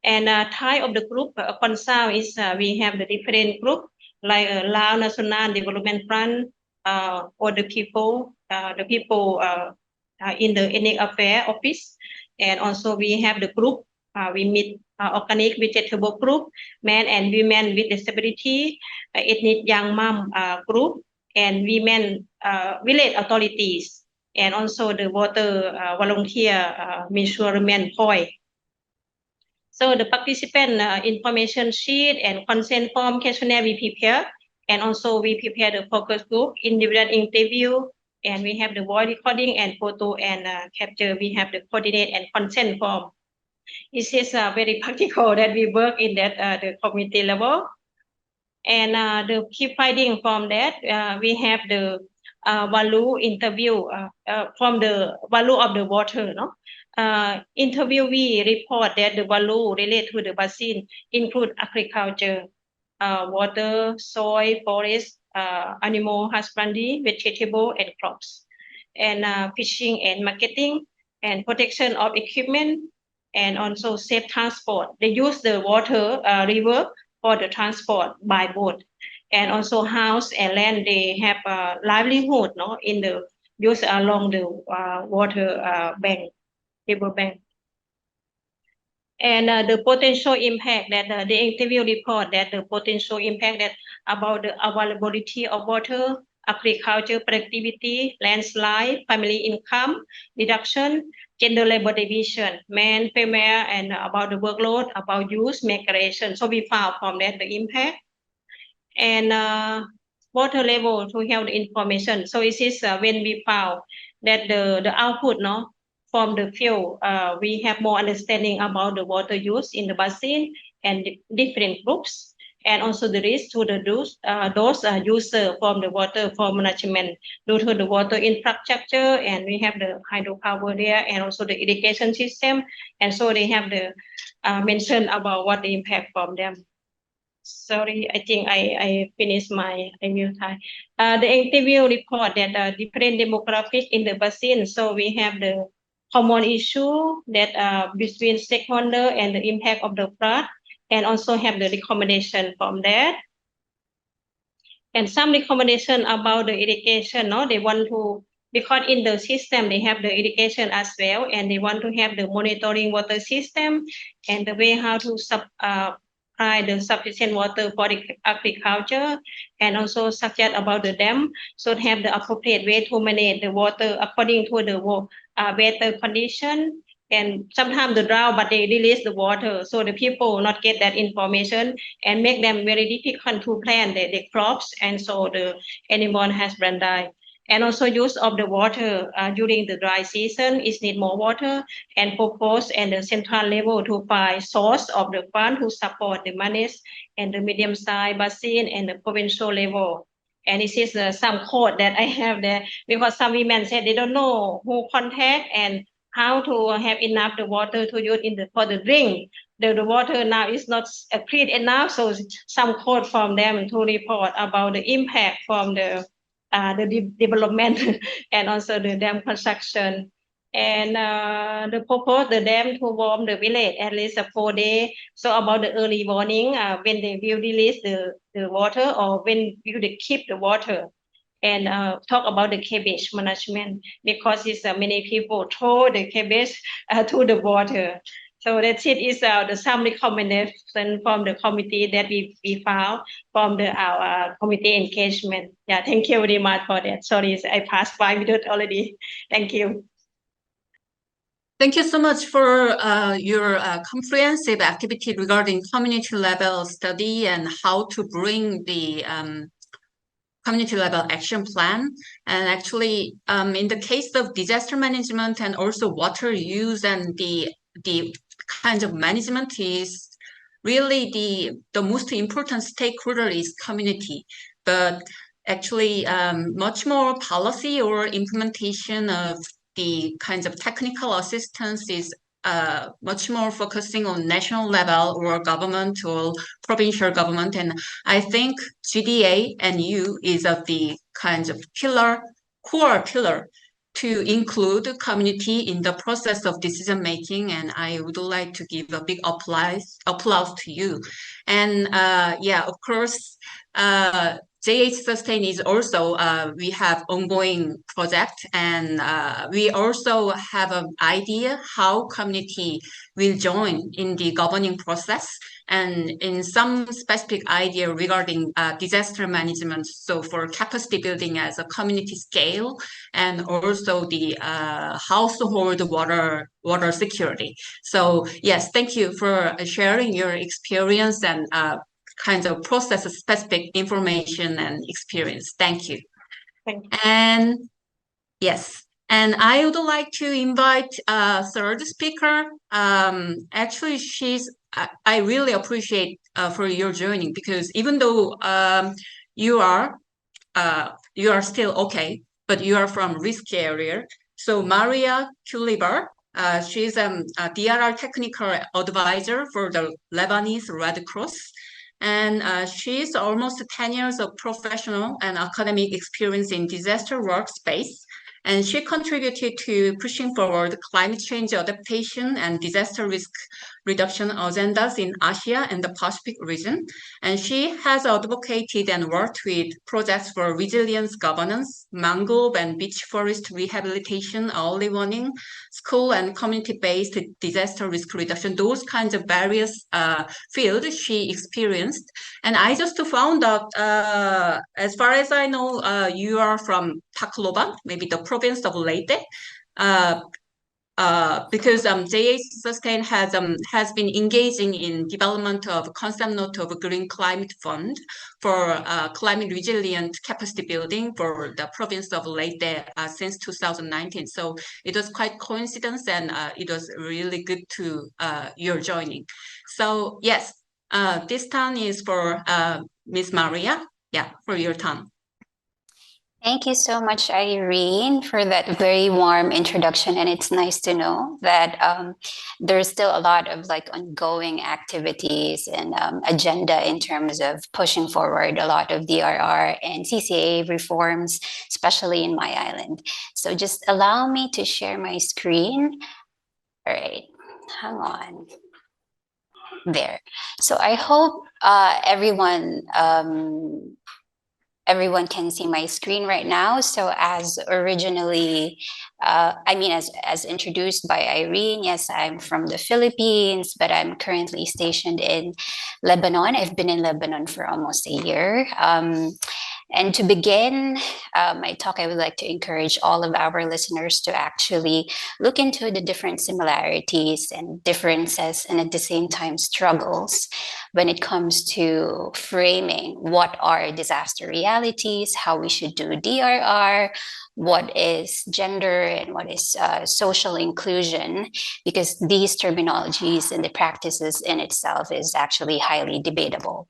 And type of the group concern is we have the different group like Lao National Development Fund, or the people in the Ethnic Affairs Office, and also we have the group we meet organic vegetable group, men and women with disability, ethnic young mom group, and women village authorities, and also the water volunteer measurement point. So the participant information sheet and consent form questionnaire we prepare, and also we prepare the focus group, individual interview, and we have the voice recording and photo and capture. We have the coordinate and consent form. This is very practical that we work in that the community level. And the key finding from that, we have the value interview from the value of the water. Interviewee report that the value related to the basin include agriculture, water, soil, forest, animal husbandry, vegetable, and crops, and fishing and marketing, and protection of equipment, and also safe transport. They use the water river for the transport by boat, and also house and land. They have a livelihood, no, in the use along the water bank, river bank. And the potential impact that the interview report that the potential impact that about the availability of water, agriculture productivity, landslide, family income reduction, gender labor division, men, female, and about the workload, about youth migration. So we found from that the impact. And water level to have the information. So it is when we found that the output, no, from the field, we have more understanding about the water use in the basin and different groups, and also the risk to the those users from the water for management due to the water infrastructure, and we have the hydropower there, and also the irrigation system, and so they have the mention about what the impact from them. Sorry, I think I finished my review time. The interview report that different demographic in the basin. So we have the common issue that between stakeholder and the impact of the flood, and also have the recommendation from that. And some recommendation about the irrigation, no, they want to, because in the system they have the irrigation as well, and they want to have the monitoring water system and the way how to provide the sufficient water for the agriculture, and also suggest about the dam should have the appropriate way to manage the water according to the weather condition. And sometimes the drought, but they release the water, so the people not get that information and make them very difficult to plant the crops, and so the animal has been died. And also use of the water during the dry season is need more water, and propose and the central level to find source of the fund to support the manage and the medium size basin and the provincial level. And this is some code that I have there, because some women said they don't know who contact and how to have enough the water to use for the drink. The water now is not clean enough, so some code from them to report about the impact from the development and also the dam construction. And the purpose the dam to warm the village at least 4 days. So about the early warning when they will release the water, or when will they keep the water. And talk about the cabbage management, because it's many people throw the cabbage to the water. So that's it. Is some recommendation from the committee that we found from our committee engagement. Yeah, thank you very much for that. Sorry, I passed 5 minutes already. Thank you. Thank you so much for your comprehensive activity regarding community level study and how to bring the community level action plan. And actually, in the case of disaster management and also water use and the kinds of management, is really the most important stakeholder is community. But actually, much more policy or implementation of the kinds of technical assistance is much more focusing on national level or government or provincial government. And I think GDA and U is of the kinds of core pillar to include community in the process of decision making. And I would like to give a big applause to you. And yeah, of course, JHSUSTAIN is also, we have ongoing project, and we also have an idea how community will join in the governing process, and in some specific idea regarding disaster management. So for capacity building as a community scale, and also the household water security. So yes, thank you for sharing your experience and kinds of process-specific information and experience. Thank you. Thank you. And yes, and I would like to invite a third speaker. Actually, I really appreciate for your joining, because even though you are still okay, but you are from risky area. So Maria Culiber, she's a DRR technical advisor for the Lebanese Red Cross. And she's almost 10 years of professional and academic experience in disaster workspace. And she contributed to pushing forward climate change adaptation and disaster risk reduction agendas in Asia and the Pacific region. And she has advocated and worked with projects for resilience governance, mangrove and beach forest rehabilitation, early warning, school and community-based disaster risk reduction, those kinds of various fields she experienced. And I just found out, as far as I know, you are from Tacloban, maybe the province of Leyte. Because JHSUSTAIN has been engaging in development of concept note of a green climate fund for climate resilient capacity building for the province of Leyte since 2019. So it was quite coincidence, and it was really good to your joining. So yes, this turn is for Miss Maria. Yeah, for your turn. Thank you so much, Irene, for that very warm introduction. And it's nice to know that there's still a lot of like ongoing activities and agenda in terms of pushing forward a lot of DRR and CCA reforms, especially in my island. So just allow me to share my screen. All right, hang on. There. So I hope everyone can see my screen right now. So as originally, as introduced by Irene, yes, I'm from the Philippines, but I'm currently stationed in Lebanon. I've been in Lebanon for almost a year. And to begin my talk, I would like to encourage all of our listeners to actually look into the different similarities and differences, and at the same time struggles when it comes to framing what are disaster realities, how we should do DRR, what is gender, and what is social inclusion, because these terminologies and the practices in itself is actually highly debatable.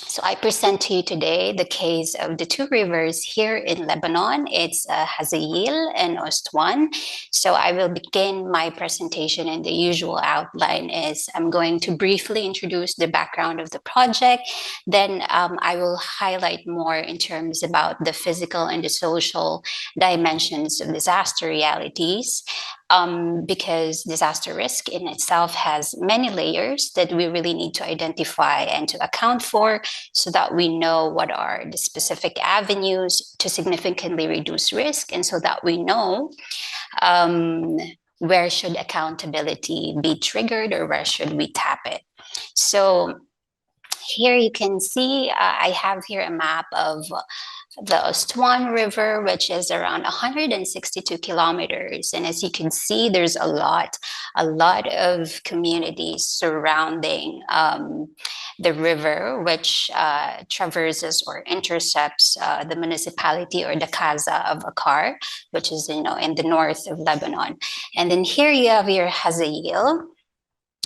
So I present to you today the case of the two rivers here in Lebanon. It's Hyeju and Ostwan. So I will begin my presentation, and the usual outline is I'm going to briefly introduce the background of the project. Then I will highlight more in terms about the physical and the social dimensions of disaster realities. Because disaster risk in itself has many layers that we really need to identify and to account for, so that we know what are the specific avenues to significantly reduce risk, and so that we know where should accountability be triggered or where should we tap it. So here you can see I have here a map of the Ostwan River, which is around 162 kilometers. And as you can see, there's a lot of communities surrounding the river, which traverses or intercepts the municipality or the Kaza of Akkar, which is in the north of Lebanon. And then here you have your Hyeju.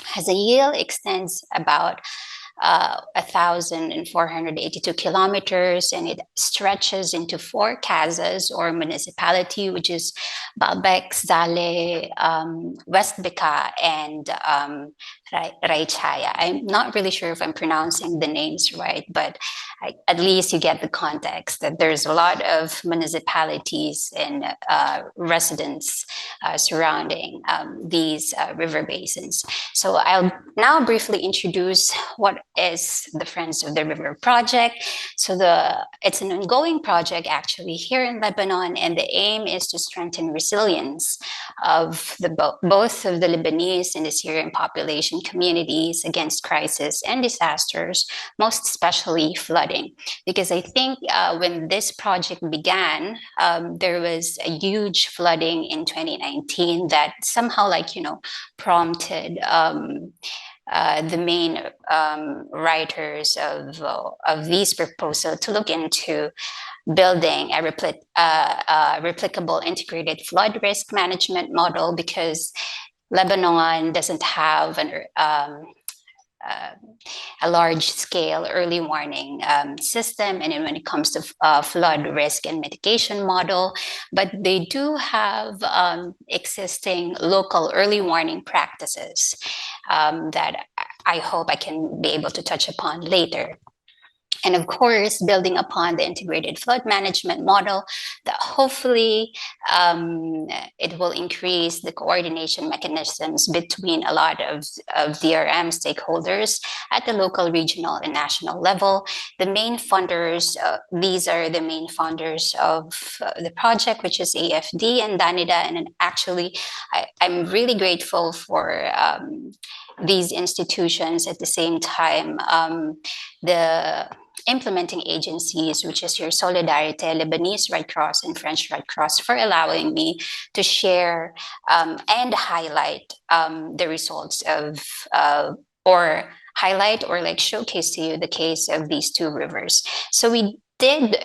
Hyeju extends about 1,482 kilometers, and it stretches into 4 kazas or municipality, which is Baalbek, Zale, Westbeka, and Raichaya. I'm not really sure if I'm pronouncing the names right, but at least you get the context that there's a lot of municipalities and residents surrounding these river basins. So I'll now briefly introduce what is the Friends of the River project. So it's an ongoing project actually here in Lebanon, and the aim is to strengthen resilience of both of the Lebanese and the Syrian population communities against crisis and disasters, most especially flooding. Because I think when this project began, there was a huge flooding in 2019 that somehow prompted the main writers of these proposals to look into building a replicable integrated flood risk management model, because Lebanon doesn't have a large-scale early warning system, and when it comes to flood risk and mitigation model, but they do have existing local early warning practices that I hope I can be able to touch upon later. And of course, building upon the integrated flood management model, that hopefully it will increase the coordination mechanisms between a lot of DRM stakeholders at the local, regional, and national level. The main funders, these are the main funders of the project, which is AFD and Danida. And actually, I'm really grateful for these institutions. At the same time, the implementing agencies, which is your Solidarité, Lebanese Red Cross, and French Red Cross, for allowing me to share and highlight the results of, or highlight or like showcase to you the case of these two rivers. So we did.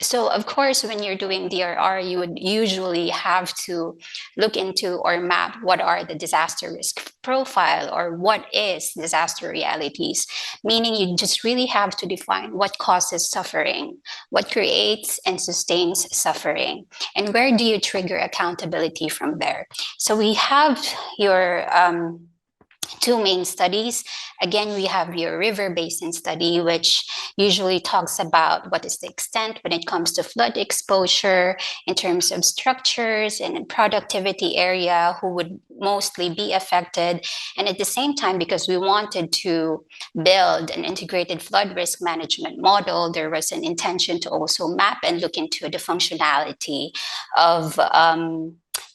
So of course, when you're doing DRR, you would usually have to look into or map what are the disaster risk profile or what is disaster realities, meaning you just really have to define what causes suffering, what creates and sustains suffering, and where do you trigger accountability from there. So we have your two main studies. Again, we have your river basin study, which usually talks about what is the extent when it comes to flood exposure in terms of structures and productivity area, who would mostly be affected. And at the same time, because we wanted to build an integrated flood risk management model, there was an intention to also map and look into the functionality of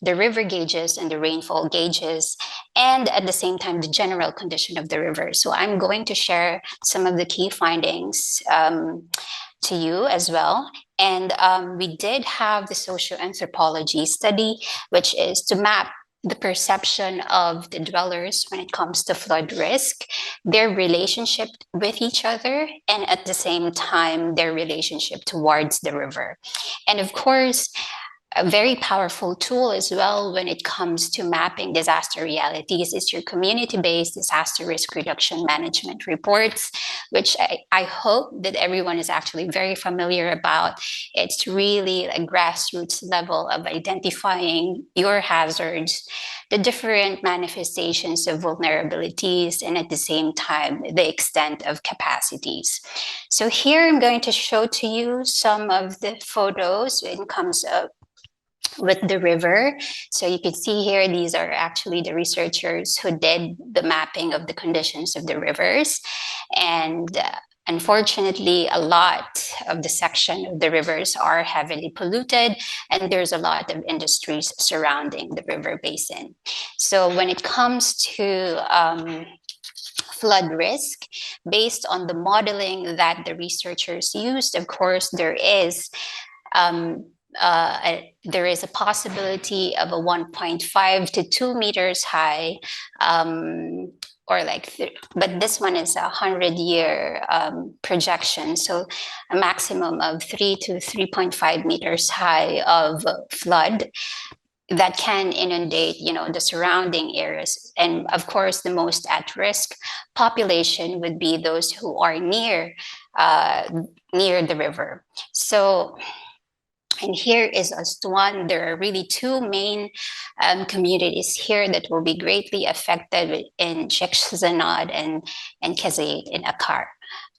the river gauges and the rainfall gauges, and at the same time, the general condition of the river. So I'm going to share some of the key findings to you as well. And we did have the socioanthropology study, which is to map the perception of the dwellers when it comes to flood risk, their relationship with each other, and at the same time, their relationship towards the river. And of course, a very powerful tool as well when it comes to mapping disaster realities is your community-based disaster risk reduction management reports, which I hope that everyone is actually very familiar about. It's really a grassroots level of identifying your hazards, the different manifestations of vulnerabilities, and at the same time, the extent of capacities. So here I'm going to show to you some of the photos when it comes up with the river. So you can see here, these are actually the researchers who did the mapping of the conditions of the rivers. And unfortunately, a lot of the section of the rivers are heavily polluted, and there's a lot of industries surrounding the river basin. So when it comes to flood risk, based on the modeling that the researchers used, of course, there is a possibility of a 1.5 to 2 meters high, but this one is a 100-year projection. So a maximum of 3 to 3.5 meters high of flood that can inundate, the surrounding areas. And of course, the most at-risk population would be those who are near the river. So, and here is Astuan. There are really two main communities here that will be greatly affected in Jehzanad and Kezayit in Akar,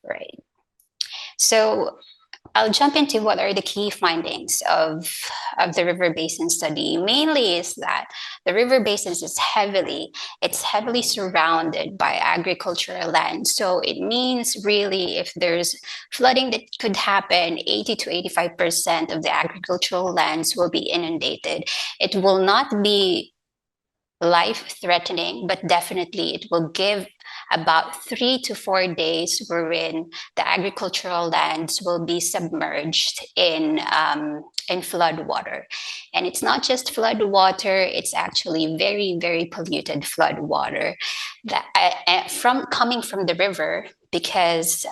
right? So I'll jump into what are the key findings of the river basin study. Mainly is that the river basins is heavily surrounded by agricultural land. So it means really if there's flooding that could happen, 80 to 85% of the agricultural lands will be inundated. It will not be life-threatening, but definitely it will give about 3 to 4 days wherein the agricultural lands will be submerged in flood water. And it's not just flood water, it's actually very, very polluted flood water that coming from the river, because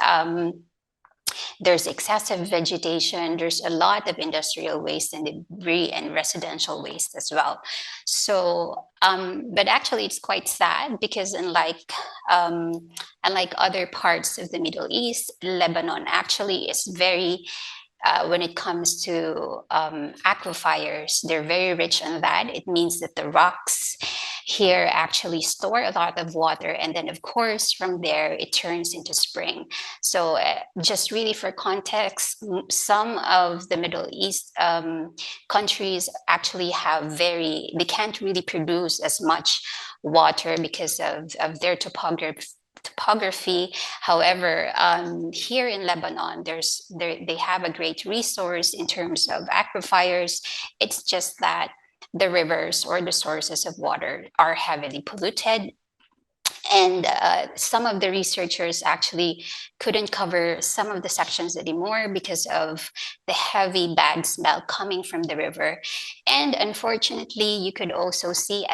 there's excessive vegetation, there's a lot of industrial waste and debris and residential waste as well. So, but actually it's quite sad because unlike other parts of the Middle East, Lebanon actually is very, when it comes to aquifers, they're very rich on that. It means that the rocks here actually store a lot of water, and then of course from there it turns into spring. So just really for context, some of the Middle East countries actually have they can't really produce as much water because of their topography. However, here in Lebanon, they have a great resource in terms of aquifers. It's just that the rivers or the sources of water are heavily polluted. And some of the researchers actually couldn't cover some of the sections anymore because of the heavy bad smell coming from the river. And unfortunately, you could also see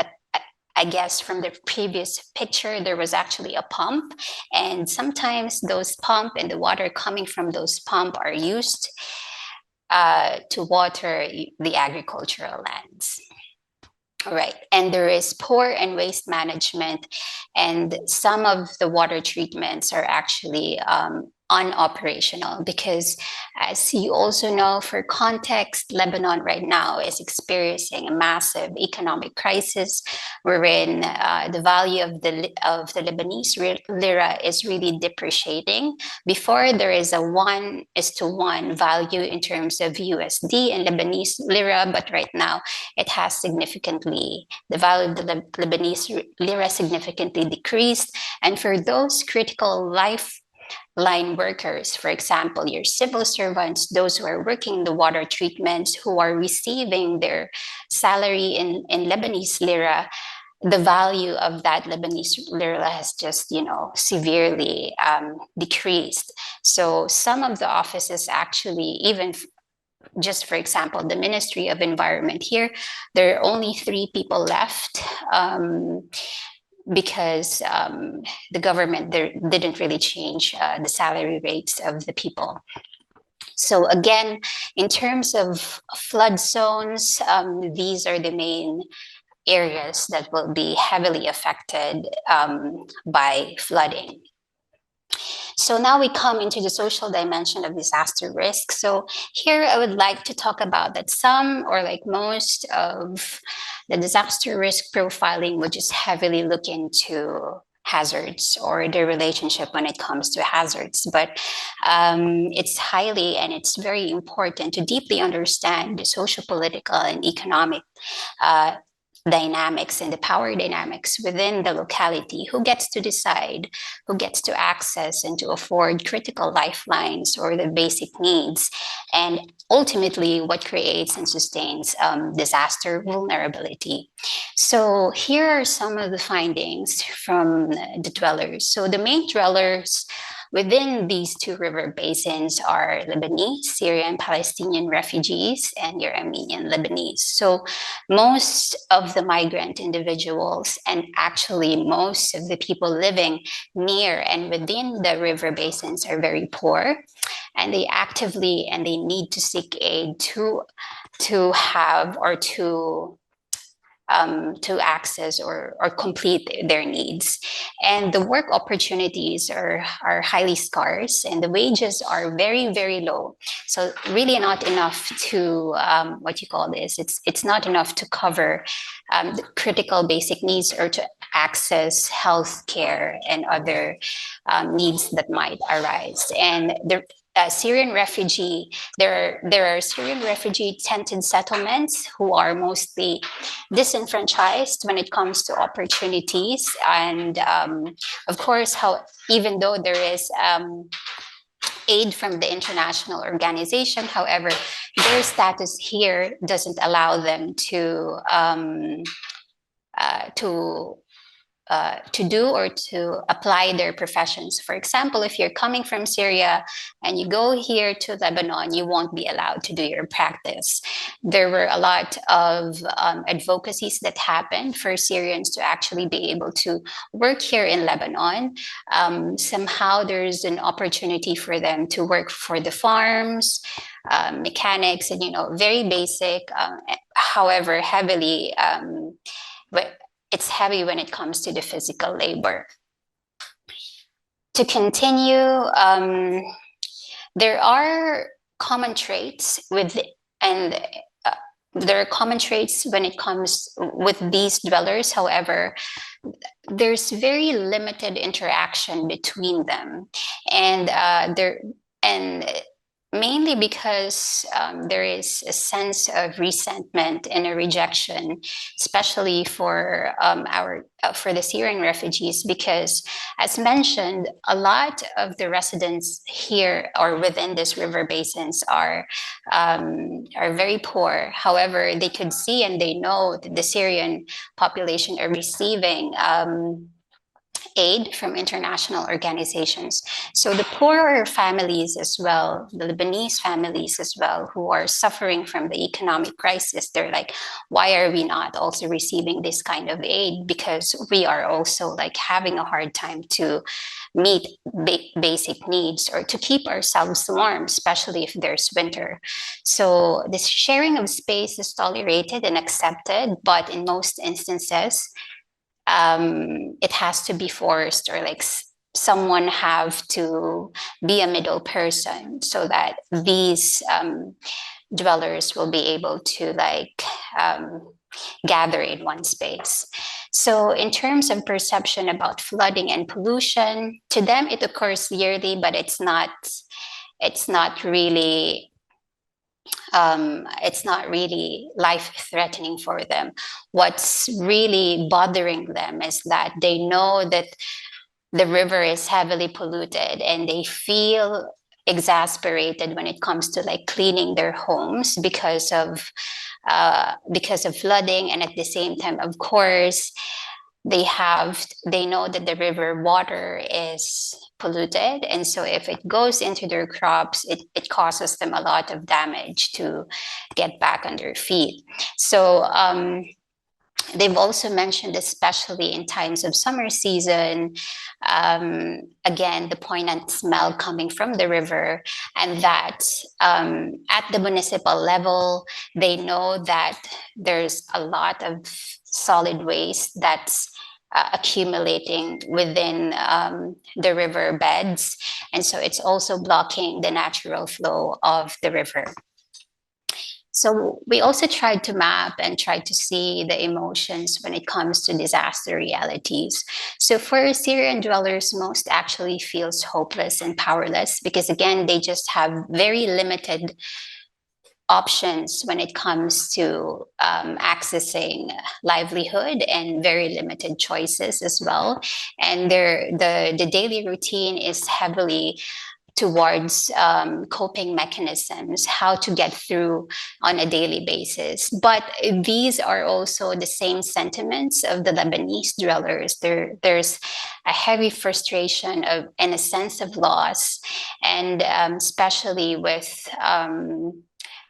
I guess from the previous picture, there was actually a pump, and sometimes those pump and the water coming from those pump are used to water the agricultural lands. All right, and there is poor and waste management, and some of the water treatments are actually unoperational because, as you also know, for context, Lebanon right now is experiencing a massive economic crisis wherein the value of the Lebanese lira is really depreciating. Before, there is a 1:1 value in terms of USD and Lebanese lira, but right now it has the value of the Lebanese lira significantly decreased. And for those critical lifeline workers, for example, your civil servants, those who are working in the water treatments, who are receiving their salary in Lebanese lira, the value of that Lebanese lira has just, severely decreased. So some of the offices actually, even just for example, the Ministry of Environment here, there are only 3 people left. Because the government didn't really change the salary rates of the people. So again, in terms of flood zones, these are the main areas that will be heavily affected by flooding. So now we come into the social dimension of disaster risk. So here I would like to talk about that some or like most of the disaster risk profiling would just heavily look into hazards or the relationship when it comes to hazards. But it's highly and it's very important to deeply understand the social, political, and economic dynamics and the power dynamics within the locality, who gets to decide, who gets to access and to afford critical lifelines or the basic needs, and ultimately what creates and sustains disaster vulnerability. So here are some of the findings from the dwellers. So the main dwellers within these 2 river basins are Lebanese, Syrian, Palestinian refugees, and your Armenian Lebanese. So most of the migrant individuals and actually most of the people living near and within the river basins are very poor, and they actively and they need to seek aid to have or to access or complete their needs. And the work opportunities are highly scarce, and the wages are very, very low. So really not enough to, it's not enough to cover the critical basic needs or to access healthcare and other needs that might arise. And the Syrian refugee, there are Syrian refugee tented settlements who are mostly disenfranchised when it comes to opportunities. And of course, even though there is aid from the international organization, however, their status here doesn't allow them to do or to apply their professions. For example, if you're coming from Syria and you go here to Lebanon, you won't be allowed to do your practice. There were a lot of advocacies that happened for Syrians to actually be able to work here in Lebanon. Somehow there's an opportunity for them to work for the farms, mechanics, and very basic, however heavily, but it's heavy when it comes to the physical labor. To continue, there are common traits there are common traits when it comes with these dwellers. However, there's very limited interaction between them, and mainly because there is a sense of resentment and a rejection, especially for for the Syrian refugees, because, as mentioned, a lot of the residents here or within this river basins are very poor. However, they could see and they know that the Syrian population are receiving aid from international organizations. So the poorer families as well, the Lebanese families as well, who are suffering from the economic crisis, they're like, why are we not also receiving this kind of aid? Because we are also like having a hard time to meet basic needs or to keep ourselves warm, especially if there's winter. So this sharing of space is tolerated and accepted, but in most instances, it has to be forced, or like someone have to be a middle person so that these dwellers will be able to like gather in one space. So in terms of perception about flooding and pollution, to them it occurs yearly, but it's not really life-threatening for them. What's really bothering them is that they know that the river is heavily polluted, and they feel exasperated when it comes to like cleaning their homes because of flooding. And at the same time, of course, they know that the river water is polluted, and so if it goes into their crops, it causes them a lot of damage to get back on their feet. So they've also mentioned, especially in times of summer season, again, the poignant smell coming from the river, and that at the municipal level, they know that there's a lot of solid waste that's accumulating within the river beds, and so it's also blocking the natural flow of the river. So we also tried to map and tried to see the emotions when it comes to disaster realities. So for Syrian dwellers, most actually feels hopeless and powerless because, again, they just have very limited options when it comes to accessing livelihood, and very limited choices as well. And the daily routine is heavily towards coping mechanisms, how to get through on a daily basis. But these are also the same sentiments of the Lebanese dwellers. There's a heavy frustration and a sense of loss, and especially with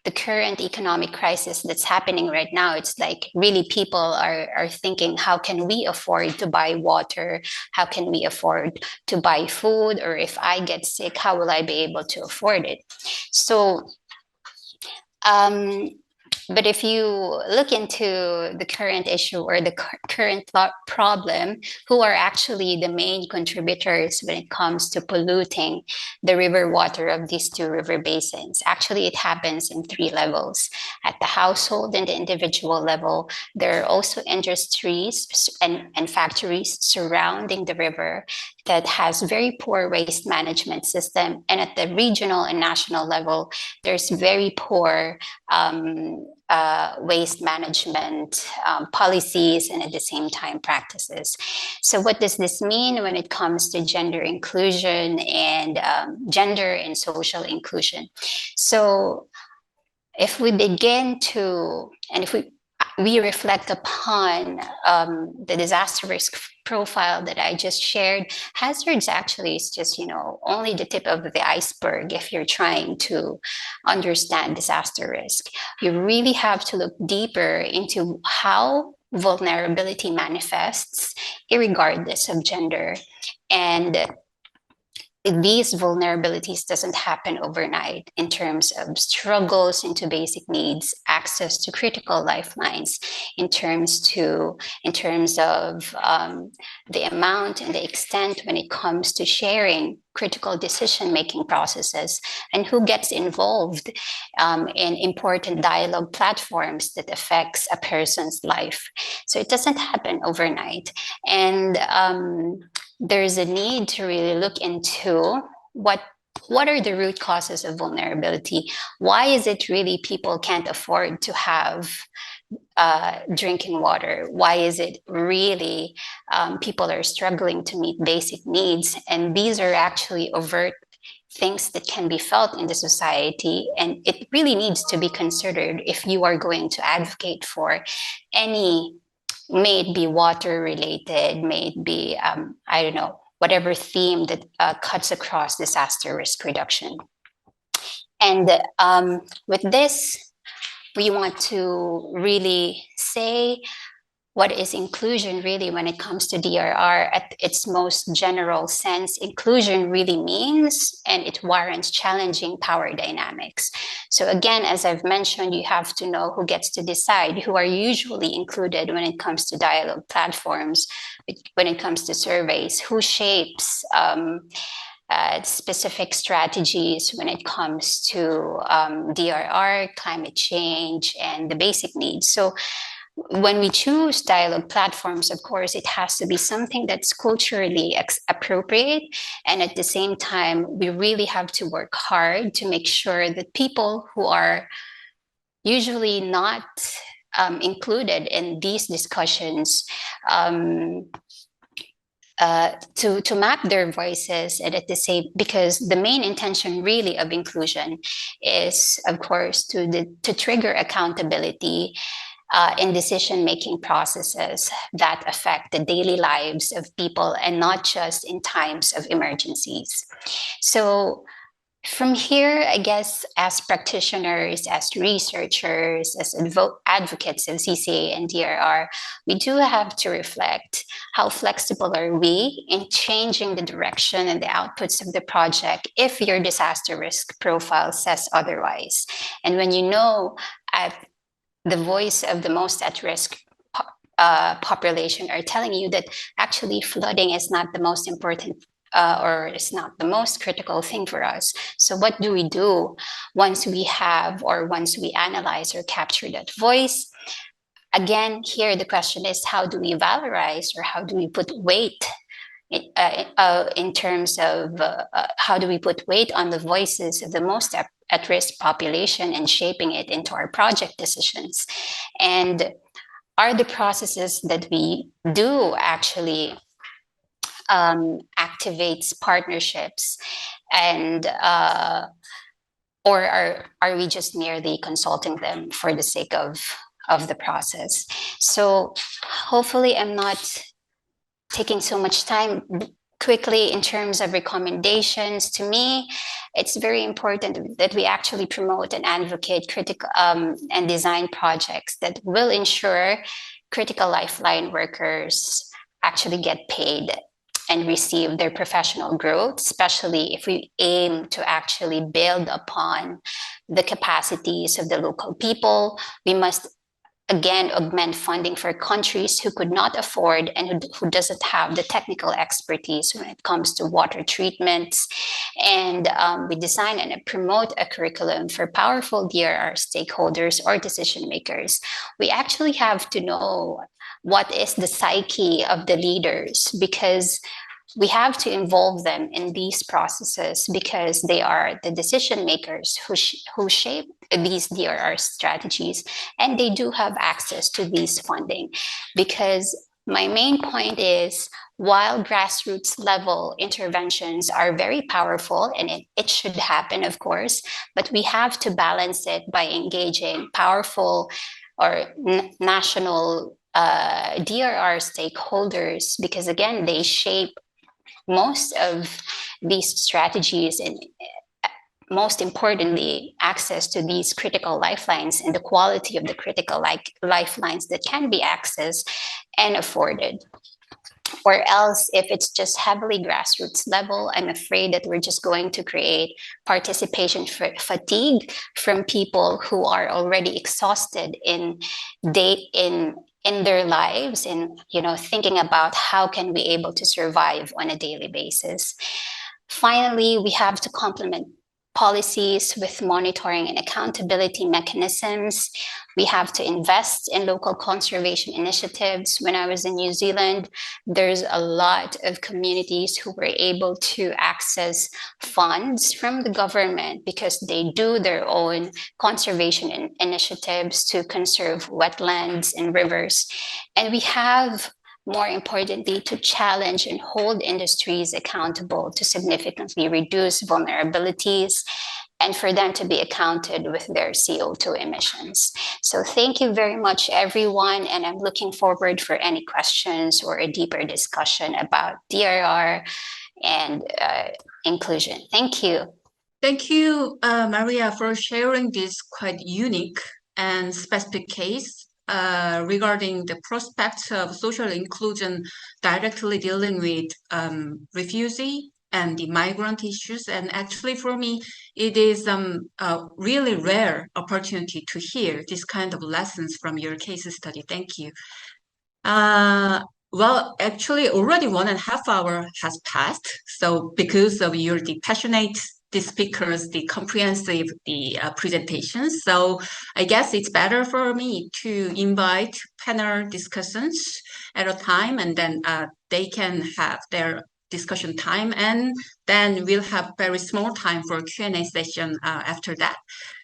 the current economic crisis that's happening right now. It's like really people are thinking, how can we afford to buy water? How can we afford to buy food? Or if I get sick, how will I be able to afford it? So, but if you look into the current issue or the current problem, who are actually the main contributors when it comes to polluting the river water of these two river basins? Actually, it happens in 3 levels. At the household and the individual level, there are also industries and factories surrounding the river that has very poor waste management system. And at the regional and national level, there's very poor waste management policies and at the same time practices. So what does this mean when it comes to gender inclusion and gender and social inclusion? So if we begin to, and if we reflect upon the disaster risk profile that I just shared, hazards actually is just, only the tip of the iceberg if you're trying to understand disaster risk. You really have to look deeper into how vulnerability manifests, irregardless of gender. And these vulnerabilities doesn't happen overnight in terms of struggles into basic needs, access to critical lifelines, in terms of the amount and the extent when it comes to sharing critical decision-making processes and who gets involved in important dialogue platforms that affects a person's life. So it doesn't happen overnight. And there's a need to really look into what are the root causes of vulnerability? Why is it really people can't afford to have drinking water? Why is it really people are struggling to meet basic needs? And these are actually overt things that can be felt in the society, and it really needs to be considered if you are going to advocate for any, may it be water related, may it be, I don't know, whatever theme that cuts across disaster risk reduction. And with this, we want to really say what is inclusion really when it comes to DRR at its most general sense. Inclusion really means, and it warrants challenging power dynamics. So again, as I've mentioned, you have to know who gets to decide, who are usually included when it comes to dialogue platforms, when it comes to surveys, who shapes specific strategies when it comes to DRR, climate change, and the basic needs. So when we choose dialogue platforms, of course, it has to be something that's culturally appropriate. And at the same time, we really have to work hard to make sure that people who are usually not included in these discussions to map their voices, and at the same, because the main intention really of inclusion is, of course, to trigger accountability in decision-making processes that affect the daily lives of people and not just in times of emergencies. So from here, I guess, as practitioners, as researchers, as advocates of CCA and DRR, we do have to reflect how flexible are we in changing the direction and the outputs of the project if your disaster risk profile says otherwise. And when you know the voice of the most at-risk population are telling you that actually flooding is not the most important or it's not the most critical thing for us. So what do we do once we have, or once we analyze or capture that voice? Again, here the question is, how do we valorize, or how do we put weight in terms of how do we put weight on the voices of the most at-risk population and shaping it into our project decisions? And are the processes that we do actually activates partnerships, and or are we just merely consulting them for the sake of the process? So hopefully I'm not taking so much time. Quickly, in terms of recommendations, to me, it's very important that we actually promote and advocate critical and design projects that will ensure critical lifeline workers actually get paid and receive their professional growth, especially if we aim to actually build upon the capacities of the local people. We must again augment funding for countries who could not afford and who doesn't have the technical expertise when it comes to water treatments. And we design and promote a curriculum for powerful DRR stakeholders or decision makers. We actually have to know what is the psyche of the leaders, because we have to involve them in these processes, because they are the decision makers who shape these DRR strategies, and they do have access to these funding. Because my main point is, while grassroots level interventions are very powerful, and it should happen, of course, but we have to balance it by engaging powerful or national DRR stakeholders, because again, they shape most of these strategies, and most importantly, access to these critical lifelines and the quality of the critical lifelines that can be accessed and afforded. Or else, if it's just heavily grassroots level, I'm afraid that we're just going to create participation fatigue from people who are already exhausted in their lives, in thinking about how can we able to survive on a daily basis. Finally, we have to complement policies with monitoring and accountability mechanisms. We have to invest in local conservation initiatives. When I was in New Zealand, there's a lot of communities who were able to access funds from the government because they do their own conservation initiatives to conserve wetlands and rivers. And we have, more importantly, to challenge and hold industries accountable to significantly reduce vulnerabilities and for them to be accounted with their CO2 emissions. So thank you very much, everyone. And I'm looking forward for any questions or a deeper discussion about DRR and inclusion. Thank you. Thank you, Maria, for sharing this quite unique and specific case regarding the prospects of social inclusion directly dealing with refugee and the migrant issues. And actually, for me, it is a really rare opportunity to hear this kind of lessons from your case study. Thank you. Well, actually, already 1.5 hours has passed. So because of your passionate speakers, the comprehensive presentations. So I guess it's better for me to invite panel discussions at a time, and then they can have their discussion time, and then we'll have very small time for Q&A session after that.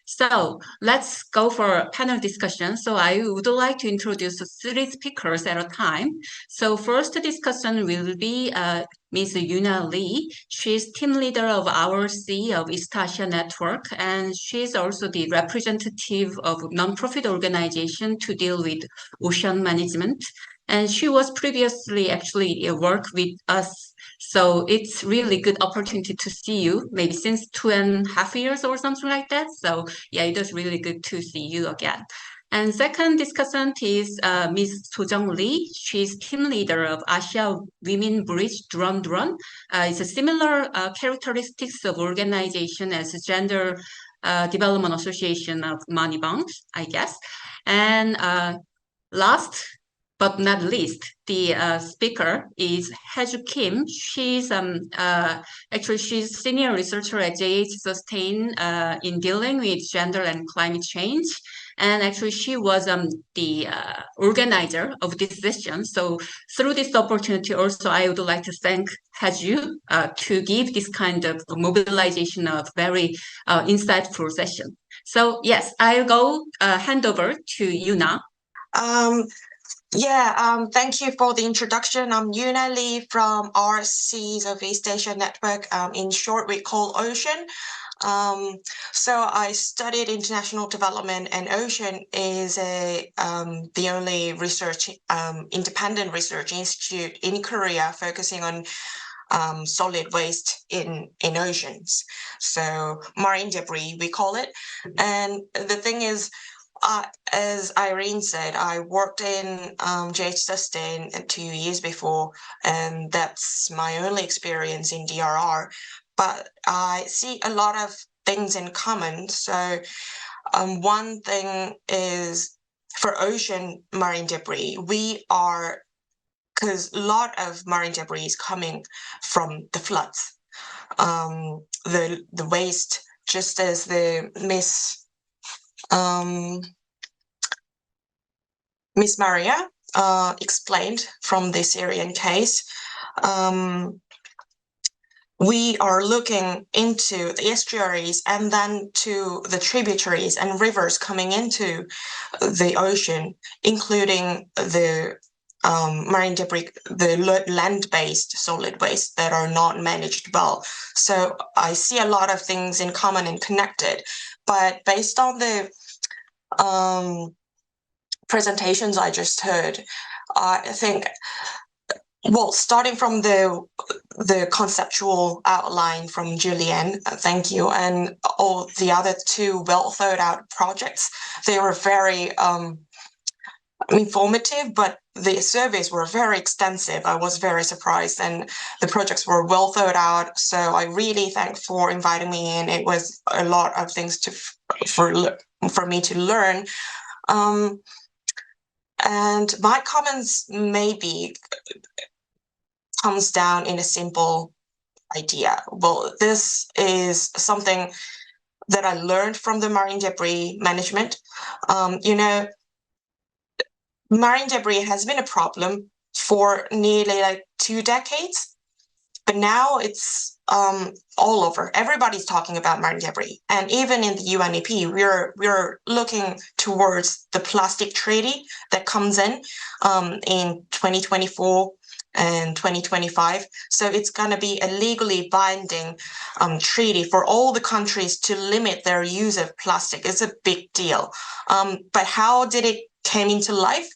So let's go for a panel discussion. So I would like to introduce 3 speakers at a time. So first discussion will be Ms. Yuna Lee. She's team leader of RC of East Asia Network, and she's also the representative of nonprofit organization to deal with ocean management. And she was previously actually worked with us. So it's really good opportunity to see you, maybe since 2.5 years or something like that. So yeah, it was really good to see you again. And second discussant is Ms. Sojung Lee. She's team leader of Asia Women Bridge Dorun. It's a similar characteristics of organization as Gender Development Association of Manibang, I guess. And last but not least, the speaker is Hyeju Kim. She's actually she's senior researcher at JHSUSTAIN in dealing with gender and climate change. And actually, she was the organizer of this session. So through this opportunity, also, I would like to thank Hyeju to give this kind of mobilization of very insightful session. So yes, I'll go hand over to Yuna. Thank you for the introduction. I'm Yuna Lee from RCs of East Asia Network. In short, we call OSEAN. So I studied international development, and OSEAN is the only research independent research institute in Korea focusing on solid waste in oceans. So marine debris, we call it. And the thing is, as Irene said, I worked in JHSUSTAIN 2 years before, and that's my only experience in DRR. But I see a lot of things in common. So one thing is for ocean marine debris, because a lot of marine debris is coming from the floods. The waste, just as the Miss Maria explained from the Syrian case, we are looking into the estuaries and then to the tributaries and rivers coming into the ocean, including the marine debris, the land-based solid waste that are not managed well. So I see a lot of things in common and connected, but based on the presentations I just heard, I think, well, starting from the conceptual outline from Julienne, thank you, and all the other 2 well thought out projects, they were very informative, but the surveys were very extensive. I was very surprised, and the projects were well thought out. So I really thank for inviting me in. It was a lot of things for me to learn. And my comments maybe comes down in a simple idea. Well, this is something that I learned from the marine debris management. Marine debris has been a problem for nearly like 2 decades, but now it's all over. Everybody's talking about marine debris, and even in the UNEP, we're looking towards the plastic treaty that comes in 2024 and 2025. So it's going to be a legally binding treaty for all the countries to limit their use of plastic. It's a big deal. But how did it came into life?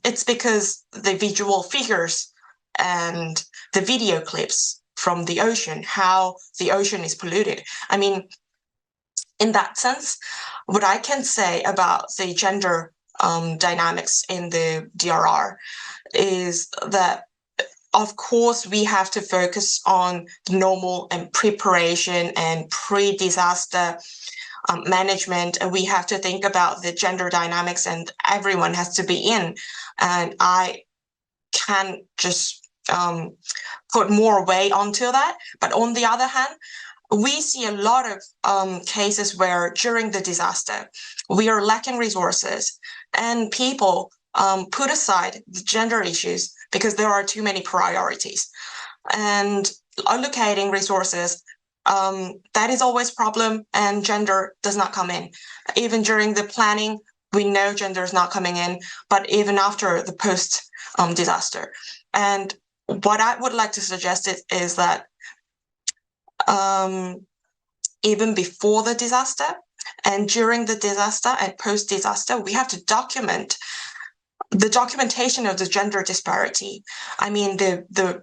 It's because the visual figures and the video clips from the ocean, how the ocean is polluted. I mean, in that sense, what I can say about the gender dynamics in the DRR is that, of course, we have to focus on normal and preparation and pre-disaster management, and we have to think about the gender dynamics, and everyone has to be in. And I can just put more weight onto that. But on the other hand, we see a lot of cases where during the disaster, we are lacking resources, and people put aside the gender issues because there are too many priorities. And allocating resources, that is always a problem, and gender does not come in. Even during the planning, we know gender is not coming in, but even after the post disaster. And what I would like to suggest is that even before the disaster and during the disaster and post disaster, we have to document the documentation of the gender disparity. I mean, the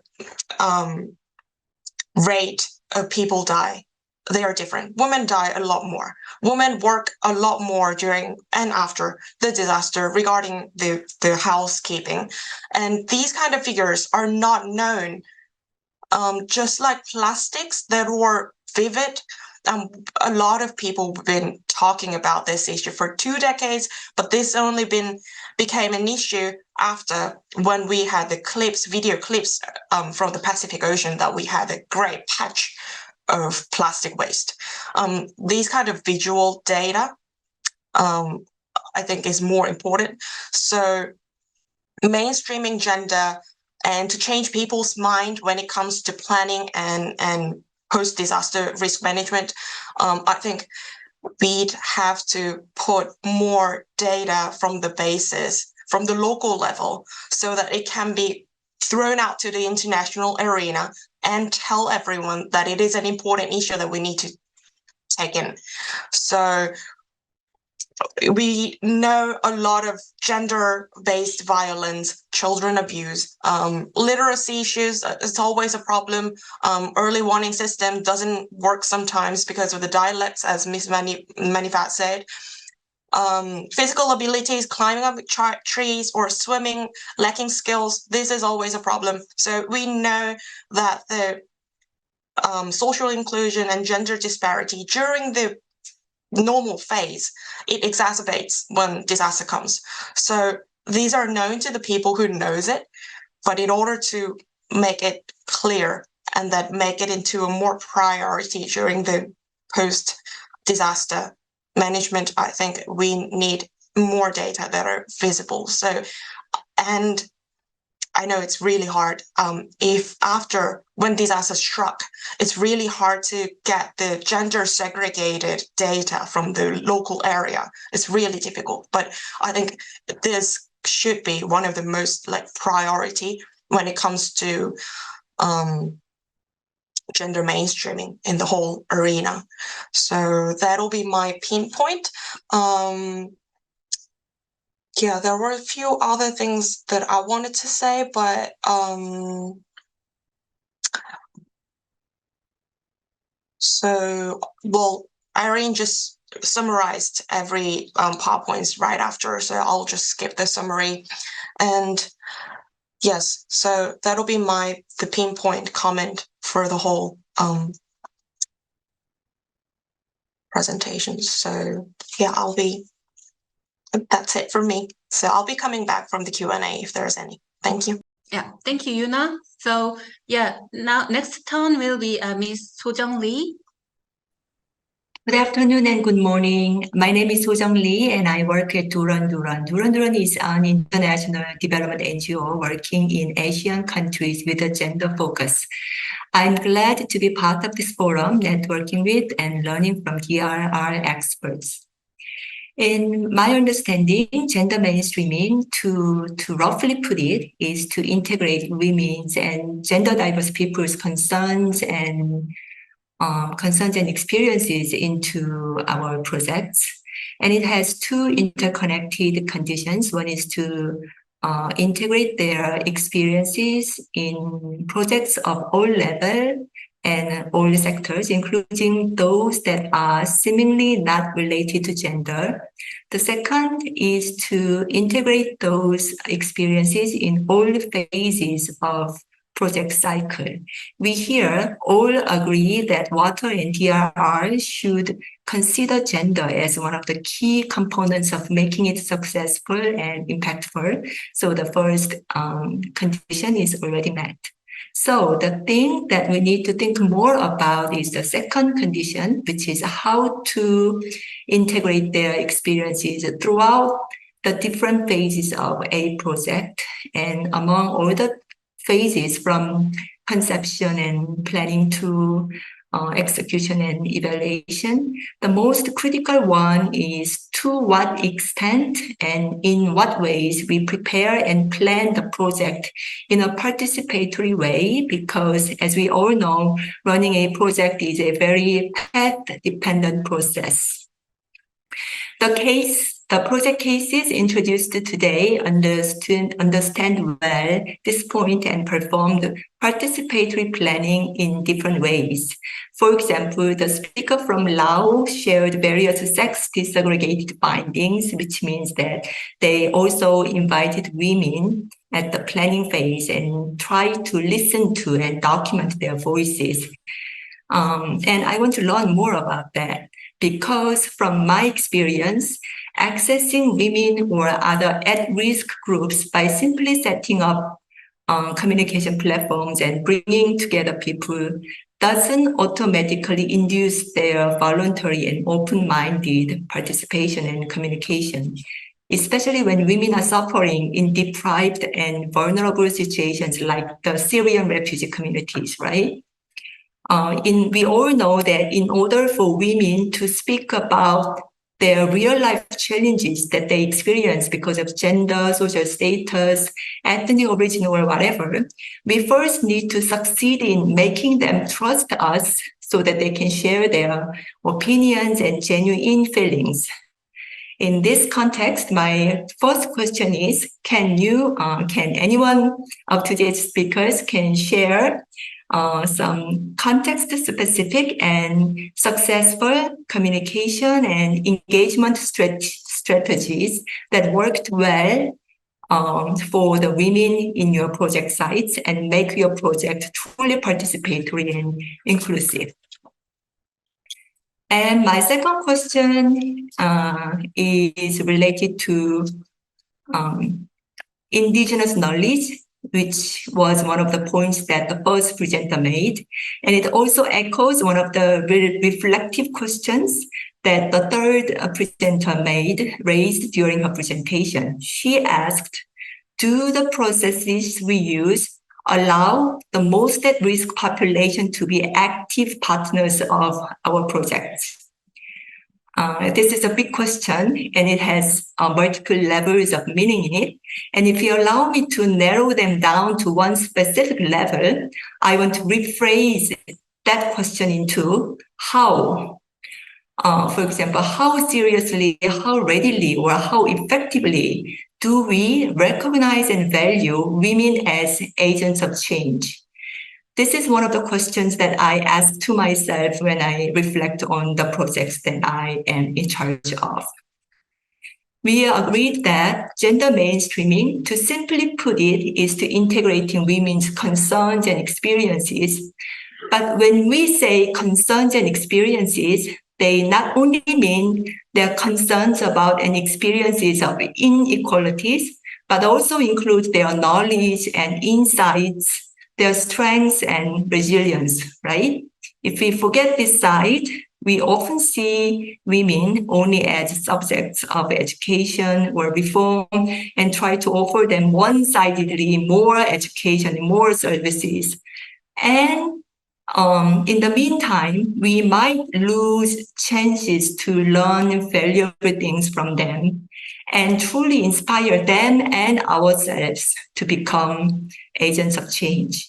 rate of people die, they are different. Women die a lot more. Women work a lot more during and after the disaster regarding the housekeeping. And these kind of figures are not known. Just like plastics that were vivid, a lot of people have been talking about this issue for 2 decades, but this only became an issue after when we had the video clips from the Pacific Ocean, that we had a great patch of plastic waste. These kind of visual data, I think, is more important. So mainstreaming gender and to change people's mind when it comes to planning and post-disaster risk management, I think we'd have to put more data from the basis, from the local level, so that it can be thrown out to the international arena and tell everyone that it is an important issue that we need to take in. So we know a lot of gender-based violence, children abuse, literacy issues. It's always a problem. Early warning system doesn't work sometimes because of the dialects, as Ms. Manifat said. Physical abilities, climbing up trees or swimming, lacking skills, this is always a problem. So we know that the social inclusion and gender disparity during the normal phase, it exacerbates when disaster comes. So these are known to the people who knows it, but in order to make it clear and that make it into a more priority during the post-disaster management, I think we need more data that are visible. So, and I know it's really hard. If after when disaster struck, it's really hard to get the gender segregated data from the local area. It's really difficult. But I think this should be one of the most priority when it comes to gender mainstreaming in the whole arena. So that'll be my pinpoint. Yeah, there were a few other things that I wanted to say, but so, well, Irene just summarized every PowerPoints right after, so I'll just skip the summary. And yes, so that'll be the pinpoint comment for the whole presentation. So yeah, that's it from me. So I'll be coming back from the Q&A if there's any. Thank you. Yeah, thank you, Yuna. So yeah, now next turn will be Ms. Sojung Lee. Good afternoon and good morning. My name is Sojung Lee and I work at Dorun. Dorun is an international development NGO working in Asian countries with a gender focus. I'm glad to be part of this forum, networking with and learning from DRR experts. In my understanding, gender mainstreaming, to roughly put it, is to integrate women's and gender diverse people's concerns and experiences into our projects. And it has two interconnected conditions. One is to integrate their experiences in projects of all levels and all sectors, including those that are seemingly not related to gender. The second is to integrate those experiences in all phases of project cycle. We here all agree that water and DRR should consider gender as one of the key components of making it successful and impactful. So the first condition is already met. So the thing that we need to think more about is the second condition, which is how to integrate their experiences throughout the different phases of a project. And among all the phases from conception and planning to execution and evaluation, the most critical one is to what extent and in what ways we prepare and plan the project in a participatory way, because as we all know, running a project is a very path-dependent process. The project cases introduced today understand well this point and performed participatory planning in different ways. For example, the speaker from Laos shared various sex disaggregated findings, which means that they also invited women at the planning phase and tried to listen to and document their voices. And I want to learn more about that, because from my experience, accessing women or other at-risk groups by simply setting up communication platforms and bringing together people doesn't automatically induce their voluntary and open-minded participation and communication, especially when women are suffering in deprived and vulnerable situations like the Syrian refugee communities, right? We all know that in order for women to speak about their real-life challenges that they experience because of gender, social status, ethnic origin, or whatever, we first need to succeed in making them trust us so that they can share their opinions and genuine feelings. In this context, my first question is, can anyone of today's speakers can share some context-specific and successful communication and engagement strategies that worked well for the women in your project sites and make your project truly participatory and inclusive. And my second question is related to indigenous knowledge, which was one of the points that the first presenter made. And it also echoes one of the reflective questions that the third presenter raised during her presentation. She asked, do the processes we use allow the most at-risk population to be active partners of our projects? This is a big question, and it has multiple levels of meaning in it. And if you allow me to narrow them down to one specific level, I want to rephrase that question into how. For example, how seriously, how readily, or how effectively do we recognize and value women as agents of change? This is one of the questions that I ask to myself when I reflect on the projects that I am in charge of. We agreed that gender mainstreaming, to simply put it, is to integrating women's concerns and experiences. But when we say concerns and experiences, they not only mean their concerns about and experiences of inequalities, but also include their knowledge and insights, their strengths and resilience, right? If we forget this side, we often see women only as subjects of education or reform and try to offer them one-sidedly more education and more services. And in the meantime, we might lose chances to learn valuable things from them and truly inspire them and ourselves to become agents of change.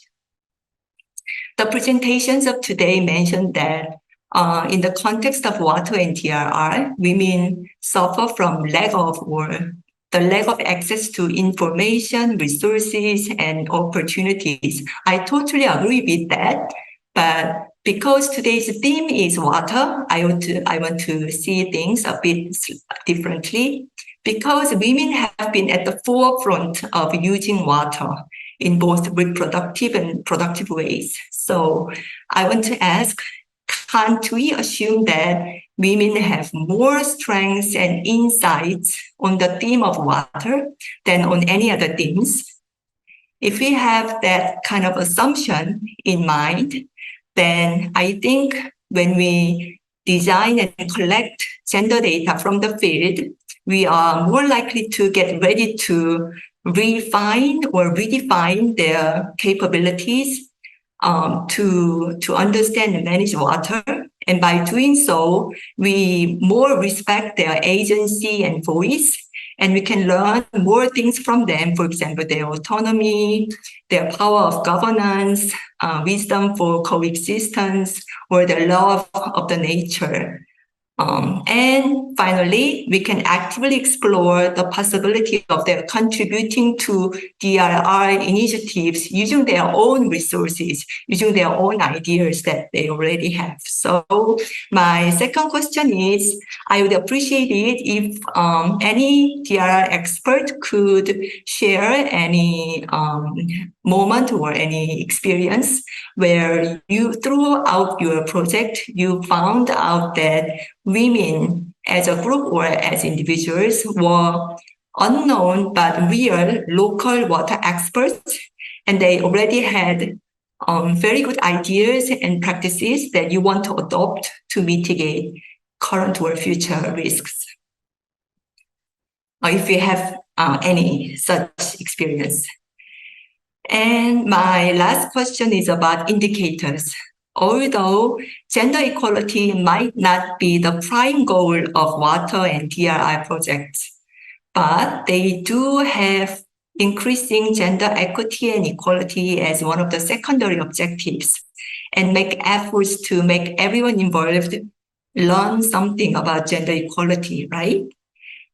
The presentations of today mentioned that in the context of water and DRR, women suffer from lack of access to information, resources, and opportunities. I totally agree with that. But because today's theme is water, I want to see things a bit differently. Because women have been at the forefront of using water in both reproductive and productive ways. So I want to ask, can't we assume that women have more strengths and insights on the theme of water than on any other themes? If we have that kind of assumption in mind, then I think when we design and collect gender data from the field, we are more likely to get ready to refine or redefine their capabilities to understand and manage water. And by doing so, we more respect their agency and voice, and we can learn more things from them. For example, their autonomy, their power of governance, wisdom for coexistence, or the love of the nature. And finally, we can actively explore the possibility of their contributing to DRR initiatives using their own resources, using their own ideas that they already have. So my second question is, I would appreciate it if any DRR expert could share any moment or any experience where you, throughout your project, you found out that women as a group or as individuals were unknown but real local water experts, and they already had very good ideas and practices that you want to adopt to mitigate current or future risks. If you have any such experience. And my last question is about indicators. Although gender equality might not be the prime goal of water and DRI projects, but they do have increasing gender equity and equality as one of the secondary objectives, and make efforts to make everyone involved learn something about gender equality, right?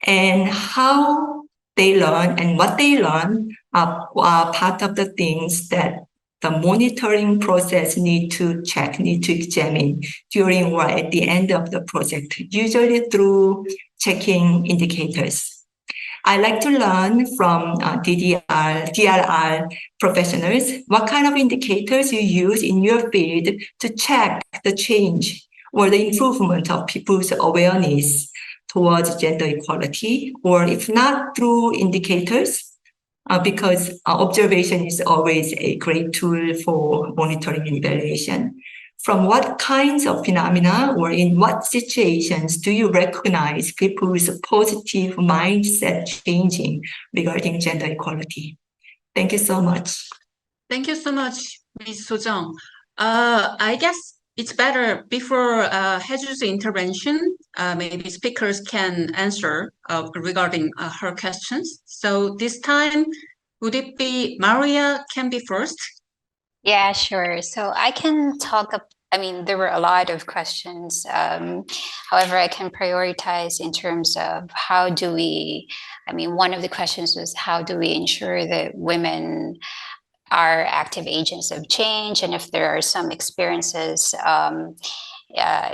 And how they learn and what they learn are part of the things that the monitoring process need to check, need to examine during or at the end of the project, usually through checking indicators. I like to learn from DRR professionals what kind of indicators you use in your field to check the change or the improvement of people's awareness towards gender equality, or if not through indicators, because observation is always a great tool for monitoring and evaluation. From what kinds of phenomena or in what situations do you recognize people's positive mindset changing regarding gender equality? Thank you so much. Thank you so much, Ms. Sojung. I guess it's better before Hyeju's intervention, maybe speakers can answer regarding her questions. So this time, would it be Maria can be first? Yeah, sure. So I can talk there were a lot of questions. However, I can prioritize in terms of how do we, one of the questions was how do we ensure that women are active agents of change, and if there are some experiences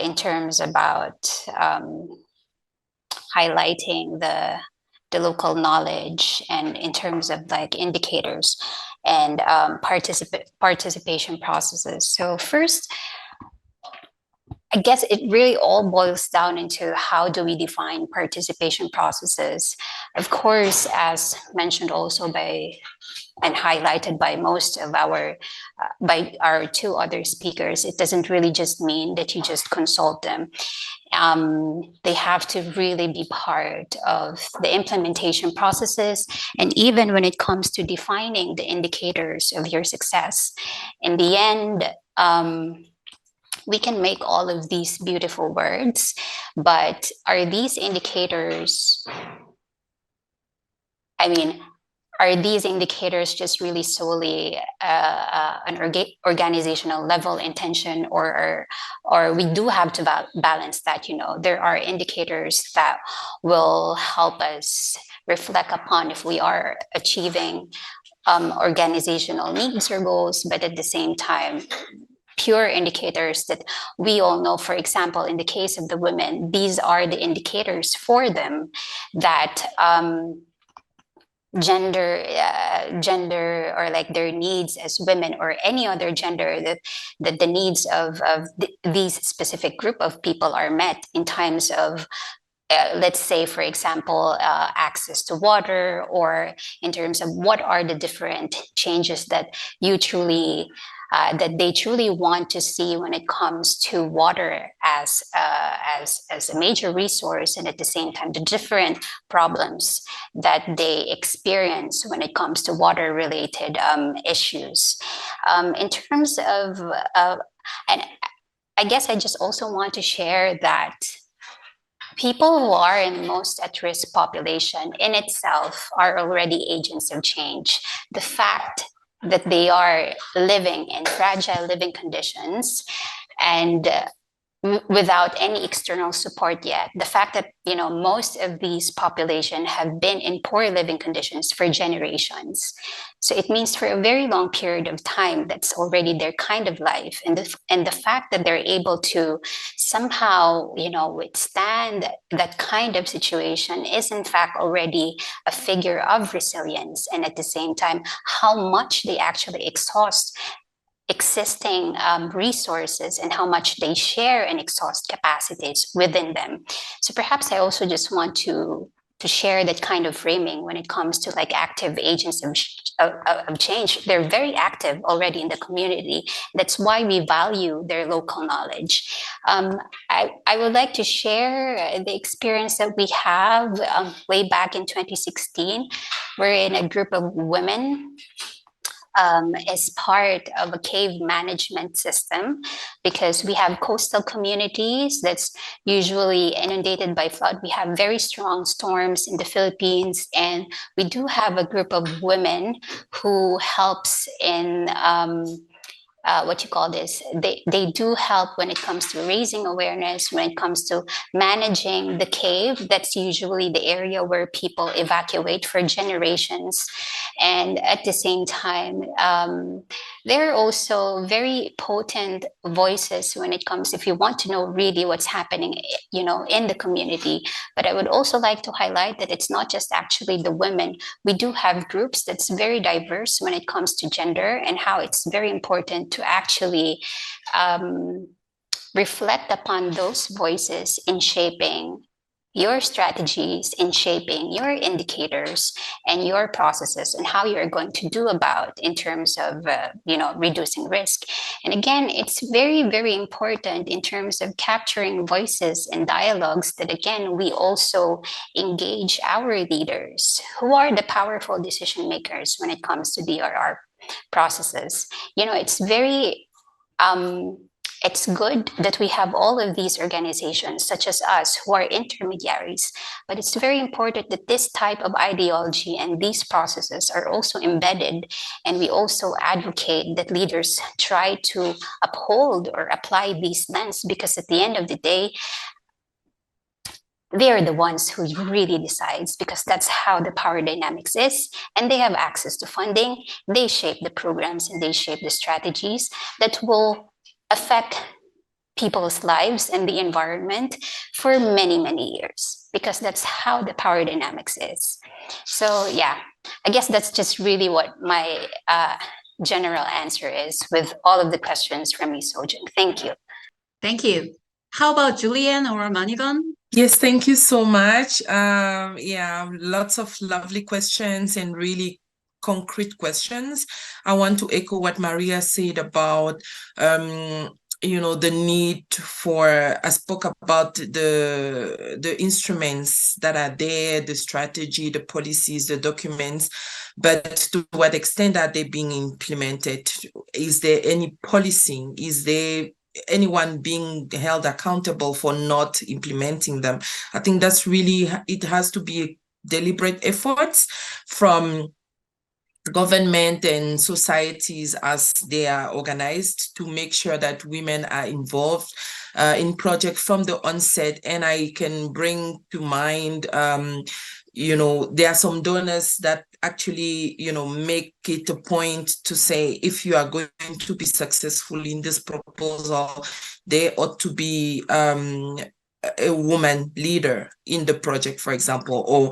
in terms about highlighting the local knowledge, and in terms of like indicators and participation processes. So first, I guess it really all boils down into how do we define participation processes. Of course, as mentioned also by and highlighted by most of by our two other speakers, it doesn't really just mean that you just consult them. They have to really be part of the implementation processes. And even when it comes to defining the indicators of your success, in the end, we can make all of these beautiful words, but are these indicators, are these indicators just really solely an organizational level intention, or we do have to balance that? There are indicators that will help us reflect upon if we are achieving organizational needs or goals, but at the same time, pure indicators that we all know. For example, in the case of the women, these are the indicators for them that gender or like their needs as women or any other gender, that the needs of these specific group of people are met in times of let's say, for example, access to water, or in terms of what are the different changes that you truly that they truly want to see when it comes to water as a major resource, and at the same time the different problems that they experience when it comes to water related issues. In terms of and I guess I just also want to share that people who are in most at-risk population in itself are already agents of change. The fact that they are living in fragile living conditions and without any external support yet, the fact that most of these population have been in poor living conditions for generations, so it means for a very long period of time that's already their kind of life, and the fact that they're able to somehow withstand that kind of situation is in fact already a figure of resilience, and at the same time how much they actually exhaust existing resources and how much they share and exhaust capacities within them. So perhaps I also just want to share that kind of framing when it comes to like active agents of change. They're very active already in the community. That's why we value their local knowledge. I would like to share the experience that we have way back in 2016. We're in a group of women as part of a cave management system, because we have coastal communities that's usually inundated by flood. We have very strong storms in the Philippines, and we do have a group of women who helps in they do help when it comes to raising awareness, when it comes to managing the cave. That's usually the area where people evacuate for generations. And at the same time, they're also very potent voices when it comes, if you want to know really what's happening, in the community. But I would also like to highlight that it's not just actually the women. We do have groups that's very diverse when it comes to gender, and how it's very important to actually reflect upon those voices in shaping your strategies, in shaping your indicators and your processes, and how you're going to do about in terms of reducing risk. And again, it's very, very important in terms of capturing voices and dialogues that, again, we also engage our leaders, who are the powerful decision makers when it comes to DRR processes. It's very it's good that we have all of these organizations, such as us, who are intermediaries, but it's very important that this type of ideology and these processes are also embedded, and we also advocate that leaders try to uphold or apply these lens, because at the end of the day, they're the ones who really decides, because that's how the power dynamics is, and they have access to funding. They shape the programs and they shape the strategies that will affect people's lives and the environment for many, many years, because that's how the power dynamics is. So yeah, I guess that's just really what my general answer is with all of the questions from you, Sojung. Thank you. Thank you. How about Julienne or Manigan? Yes, thank you so much. Yeah, lots of lovely questions and really concrete questions. I want to echo what Maria said about you know, the need for, I spoke about the instruments that are there, the strategy, the policies, the documents, but to what extent are they being implemented? Is there any policing? Is there anyone being held accountable for not implementing them? I think that's really, it has to be deliberate efforts from government and societies as they are organized to make sure that women are involved in projects from the onset. And I can bring to mind, you know, there are some donors that actually, you know, make it a point to say, if you are going to be successful in this proposal, there ought to be a woman leader in the project, for example, or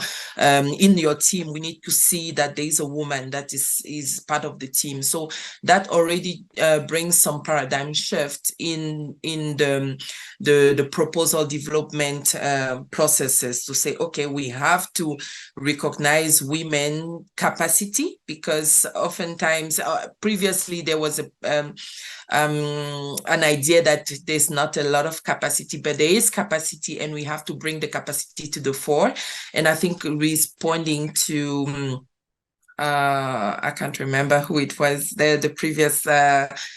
in your team, we need to see that there is a woman that is part of the team. So that already brings some paradigm shift in the proposal development processes, to say, okay, we have to recognize women capacity, because oftentimes previously there was an idea that there's not a lot of capacity, but there is capacity, and we have to bring the capacity to the fore. And I think responding to I can't remember who it was, the previous lady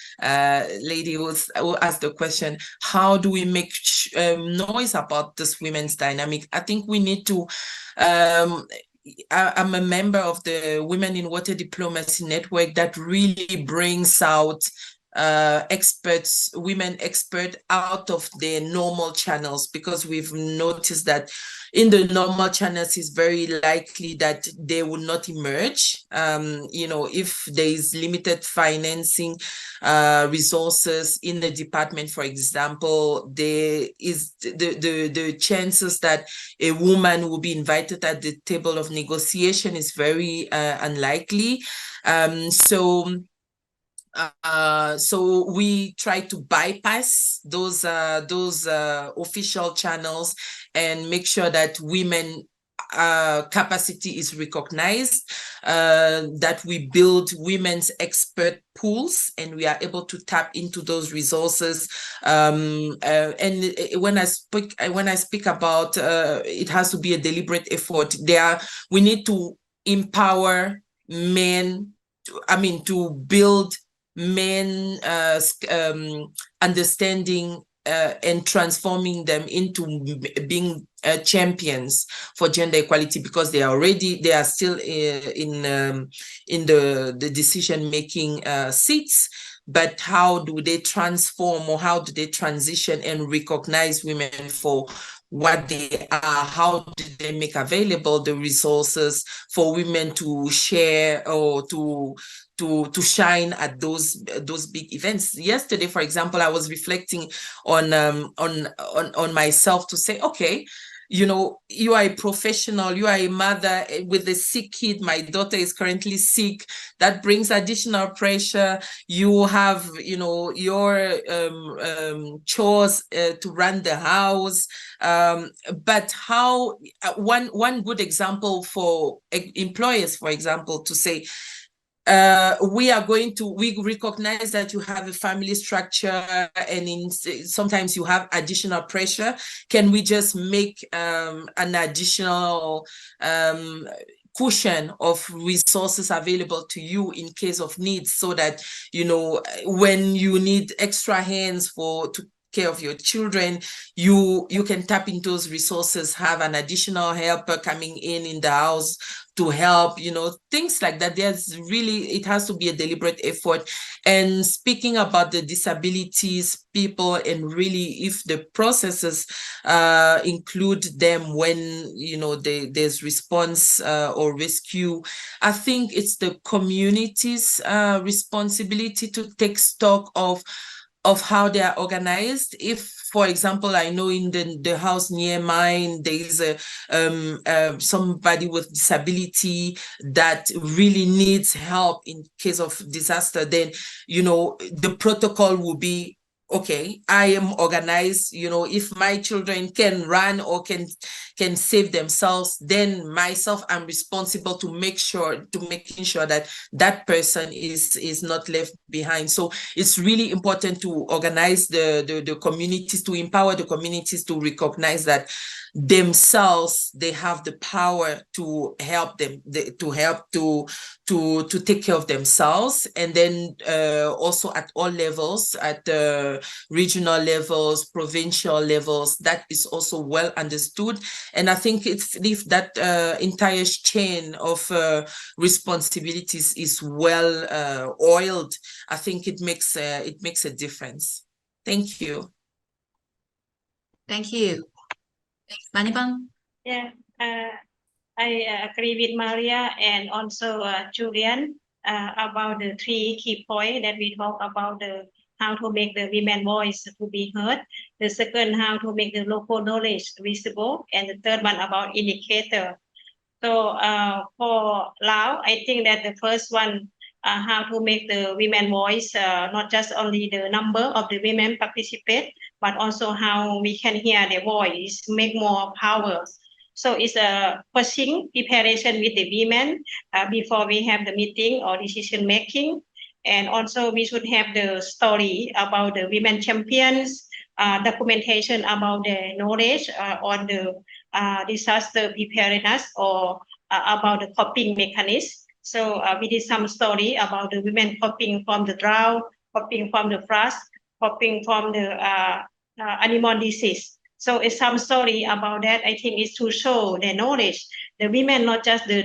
who asked the question, how do we make noise about this women's dynamic? I think we need to I'm a member of the Women in Water Diplomacy Network that really brings out women experts out of their normal channels, because we've noticed that in the normal channels it's very likely that they will not emerge. You know, if there is limited financing resources in the department, for example, there is the chances that a woman will be invited at the table of negotiation is very unlikely. So we try to bypass those official channels and make sure that women capacity is recognized, that we build women's expert pools, and we are able to tap into those resources. And when I speak about it has to be a deliberate effort. We need to empower men, to build men understanding and transforming them into being champions for gender equality, because they are still in the decision-making seats. But how do they transform, or how do they transition and recognize women for what they are? How do they make available the resources for women to share or to shine at those big events? Yesterday, for example, I was reflecting on myself to say, okay, you know, you are a professional, you are a mother with a sick kid. My daughter is currently sick. That brings additional pressure. You have, you know, your chores to run the house. But how, one good example for employers, for example, to say, we recognize that you have a family structure, and sometimes you have additional pressure. Can we just make an additional cushion of resources available to you in case of needs, so that, you know, when you need extra hands to care of your children, you can tap into those resources, have an additional helper coming in the house to help, things like that. It has to be a deliberate effort. And speaking about the disabilities people, and really if the processes include them when, there's response or rescue, I think it's the community's responsibility to take stock of how they are organized. If, for example, I know in the house near mine, there is somebody with disability that really needs help in case of disaster, then, the protocol will be, okay, I am organized, if my children can run or can save themselves, then myself, I'm responsible to making sure that that person is not left behind. So it's really important to organize the communities, to empower the communities to recognize that themselves, they have the power to help them, to take care of themselves. And then also at all levels, at regional levels, provincial levels, that is also well understood. And I think if that entire chain of responsibilities is well oiled, I think it makes a difference. Thank you. Thank you. Manibang? Yeah, I agree with Maria and also Julienne about the 3 key points that we talk about, how to make the women's voice to be heard. The second, how to make the local knowledge visible. And the third one about indicator. So for Lao, I think that the first one, how to make the women voice, not just only the number of the women participate, but also how we can hear their voice, make more power. So it's a pushing preparation with the women before we have the meeting or decision making. And also we should have the story about the women champions, documentation about the knowledge on the disaster preparedness or about the coping mechanism. So we did some story about the women coping from the drought, coping from the flood, coping from the animal disease. So it's some story about that. I think it's to show the knowledge. The women not just they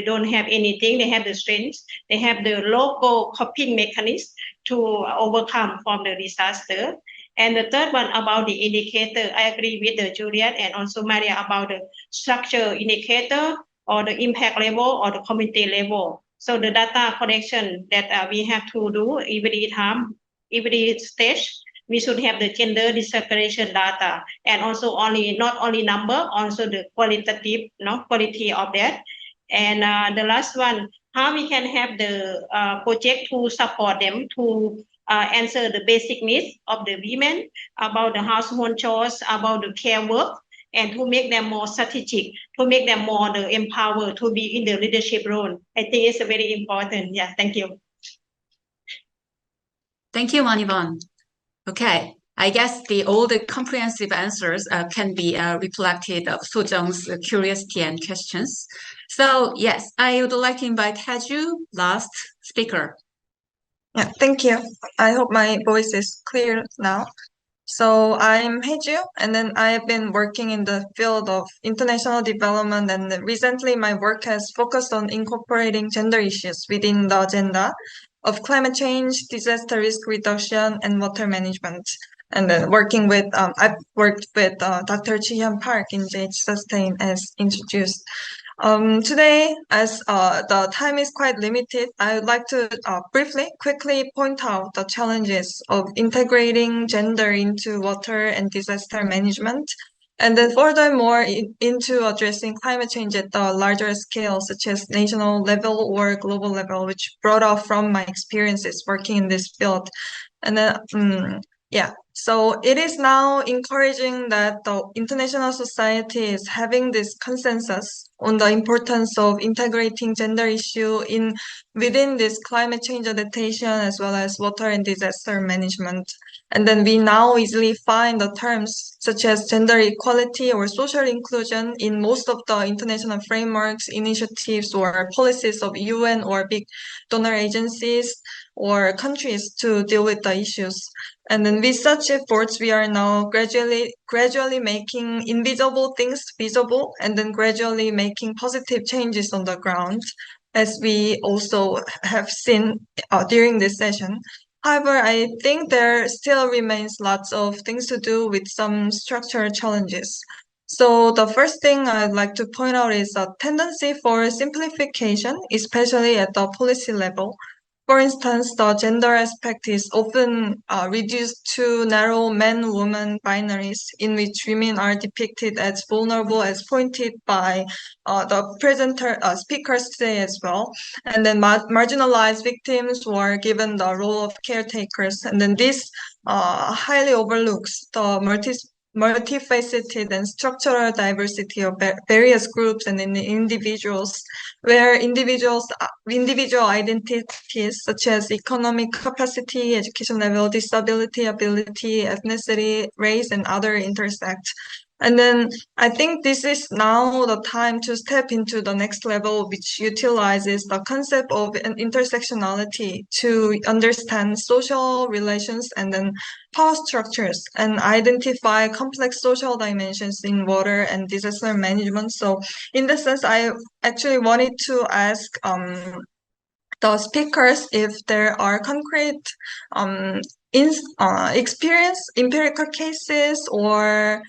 don't have anything, they have the strength, they have the local coping mechanism to overcome from the disaster. And the third one about the indicator, I agree with the Julienne and also Maria about the structure indicator or the impact level or the community level. So the data collection that we have to do every time, every stage, we should have the gender disaggregation data and also not only number, also the qualitative, quality of that. And the last one, how we can have the project to support them to answer the basic needs of the women about the household chores, about the care work, and to make them more strategic, to make them more empowered to be in the leadership role. I think it's very important. Yeah, thank you. Thank you, Manibang. Okay, I guess all the comprehensive answers can be reflected of Sojung's curiosity and questions. So yes, I would like to invite Hyeju, last speaker. Yeah, thank you. I hope my voice is clear now. So I'm Hyeju, and then I have been working in the field of international development, and recently my work has focused on incorporating gender issues within the agenda of climate change, disaster risk reduction, and water management. And then I've worked with Dr. Jihyeon Park in JHSUSTAIN as introduced. Today, as the time is quite limited, I would like to quickly point out the challenges of integrating gender into water and disaster management, and then furthermore into addressing climate change at the larger scale, such as national level or global level, which brought up from my experiences working in this field. And then, so it is now encouraging that the international society is having this consensus on the importance of integrating gender issue within this climate change adaptation as well as water and disaster management. And then we now easily find the terms such as gender equality or social inclusion in most of the international frameworks, initiatives, or policies of UN or big donor agencies or countries to deal with the issues. And then with such such efforts, we are now gradually making invisible things visible, and then gradually making positive changes on the ground, as we also have seen during this session. However, I think there still remains lots of things to do with some structural challenges. So the first thing I'd like to point out is a tendency for simplification, especially at the policy level. For instance, the gender aspect is often reduced to narrow men-woman binaries, in which women are depicted as vulnerable, as pointed by the speakers today as well. And then marginalized victims were given the role of caretakers. And then this highly overlooks the multifaceted and structural diversity of various groups and individuals, where individual identities such as economic capacity, education level, disability, ability, ethnicity, race, and other intersect. And then I think this is now the time to step into the next level, which utilizes the concept of an intersectionality to understand social relations and then power structures and identify complex social dimensions in water and disaster management. So in this sense, I actually wanted to ask the speakers if there are concrete empirical cases or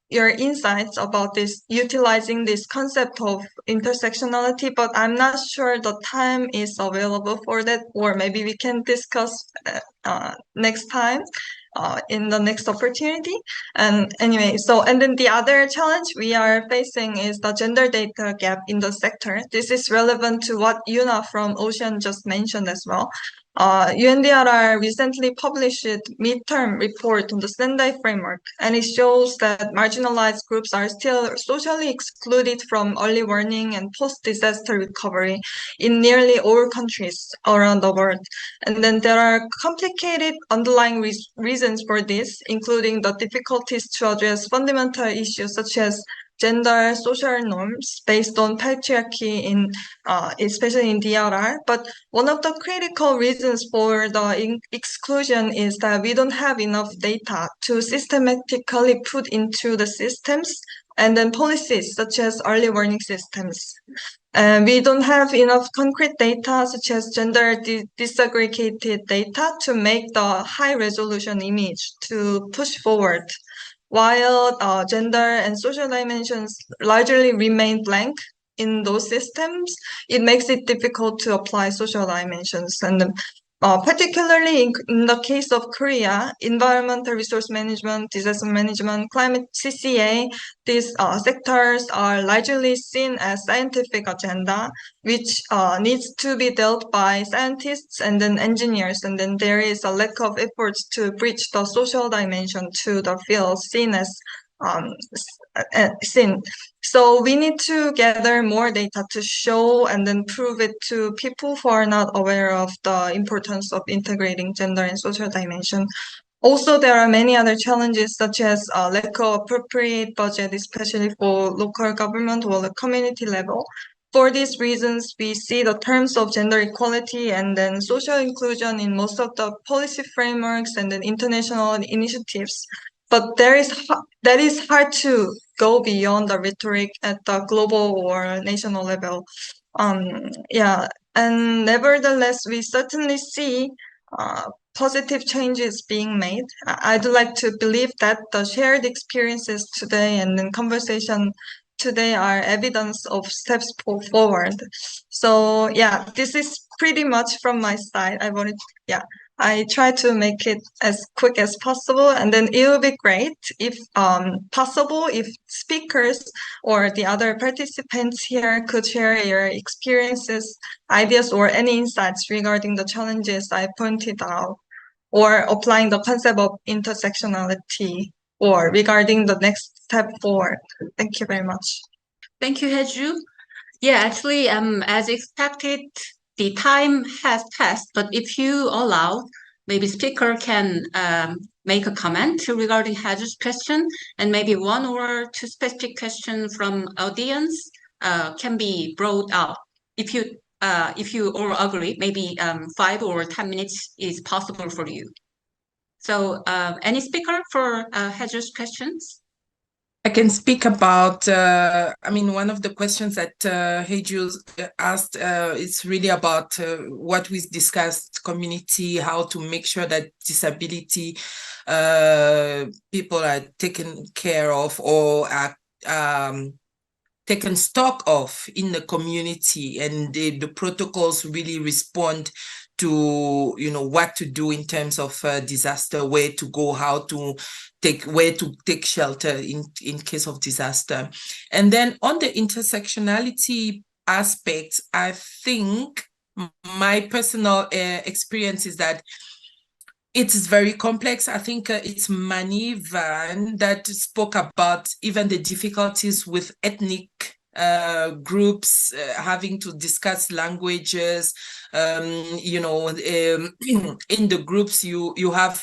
your insights about this, utilizing this concept of intersectionality, but I'm not sure the time is available for that, or maybe we can discuss next time in the next opportunity. And anyway, and then the other challenge we are facing is the gender data gap in the sector. This is relevant to what Yuna from OSEAN just mentioned as well. UNDRR recently published a midterm report on the Sendai framework, and it shows that marginalized groups are still socially excluded from early warning and post-disaster recovery in nearly all countries around the world. And then there are complicated underlying reasons for this, including the difficulties to address fundamental issues such as gender, social norms based on patriarchy especially in DRR. But one of the critical reasons for the exclusion is that we don't have enough data to systematically put into the systems and then policies such as early warning systems. We don't have enough concrete data such as gender disaggregated data to make the high resolution image to push forward. While gender and social dimensions largely remain blank in those systems, it makes it difficult to apply social dimensions. And particularly in the case of Korea, environmental resource management, disaster management, climate CCA, these sectors are largely seen as scientific agenda, which needs to be dealt by scientists and then engineers. And then there is a lack of efforts to bridge the social dimension to the field seen as seen. So we need to gather more data to show and then prove it to people who are not aware of the importance of integrating gender and social dimension. Also, there are many other challenges such as lack of appropriate budget, especially for local government or the community level. For these reasons, we see the terms of gender equality and then social inclusion in most of the policy frameworks and then international initiatives. But that is hard to go beyond the rhetoric at the global or national level. And nevertheless, we certainly see positive changes being made. I'd like to believe that the shared experiences today and then conversation today are evidence of steps forward. So yeah, this is pretty much from my side. I try to make it as quick as possible, and then it will be great if possible if speakers or the other participants here could share your experiences, ideas, or any insights regarding the challenges I pointed out, or applying the concept of intersectionality, or regarding the next step forward. Thank you very much. Thank you, Hyeju. Yeah, actually, as expected, the time has passed, but if you allow, maybe speaker can make a comment regarding Hyeju's question, and maybe one or two specific questions from audience can be brought out. If you all agree, maybe 5 or 10 minutes is possible for you. So any speaker for Hyeju's questions? I can speak about, I mean, one of the questions that Hyeju asked is really about what we discussed, community, how to make sure that disability people are taken care of or are taken stock of in the community, and the protocols really respond to, you know, what to do in terms of disaster, where to go, where to take shelter in case of disaster. And then on the intersectionality aspect, I think my personal experience is that it is very complex. I think it's Mani Van that spoke about even the difficulties with ethnic groups having to discuss languages. You know, in the groups you have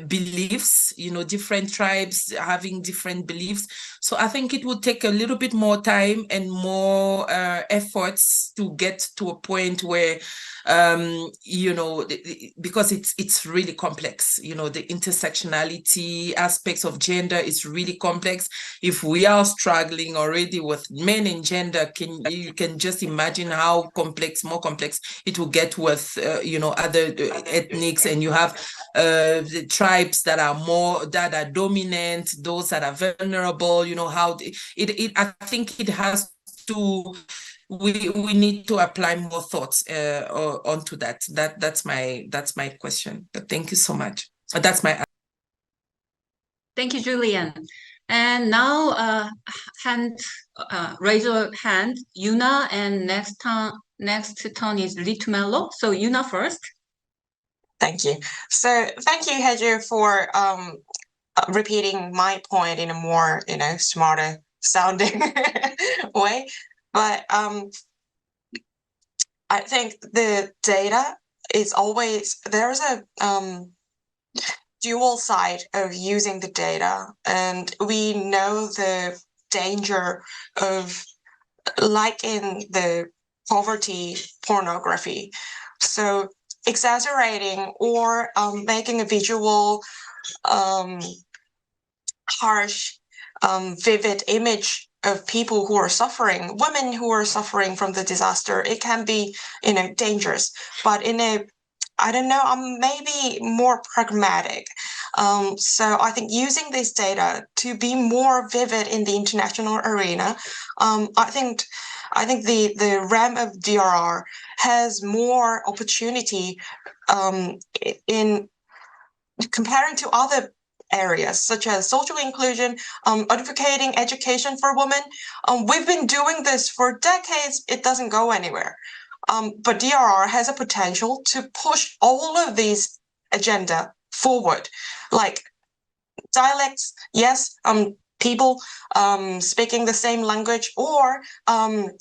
beliefs, you know, different tribes having different beliefs. So I think it would take a little bit more time and more efforts to get to a point where you know, because it's really complex, you know, the intersectionality aspects of gender is really complex. If we are struggling already with men and gender, you can just imagine how more complex it will get with you know, other ethnics, and you have the tribes that are dominant, those that are vulnerable, you know, how I think it has to, we need to apply more thoughts onto that. That's my question. But thank you so much. That's my. Thank you, Julienne. And now raise your hand, Yuna, and next turn is Ritmelo. So Yuna first. Thank you. So thank you, Hyeju, for repeating my point in a more, you know, smarter sounding way. But I think the data is always, there's a dual side of using the data, and we know the danger of, like in the poverty pornography, so exaggerating or making a visual harsh vivid image of people who are suffering, women who are suffering from the disaster. It can be, you know, dangerous, but in a, I don't know, maybe more pragmatic. So I think using this data to be more vivid in the international arena, I think the realm of DRR has more opportunity in comparing to other areas such as social inclusion, advocating education for women. We've been doing this for decades. It doesn't go anywhere. But DRR has a potential to push all of these agenda forward, like dialects, yes, people speaking the same language, or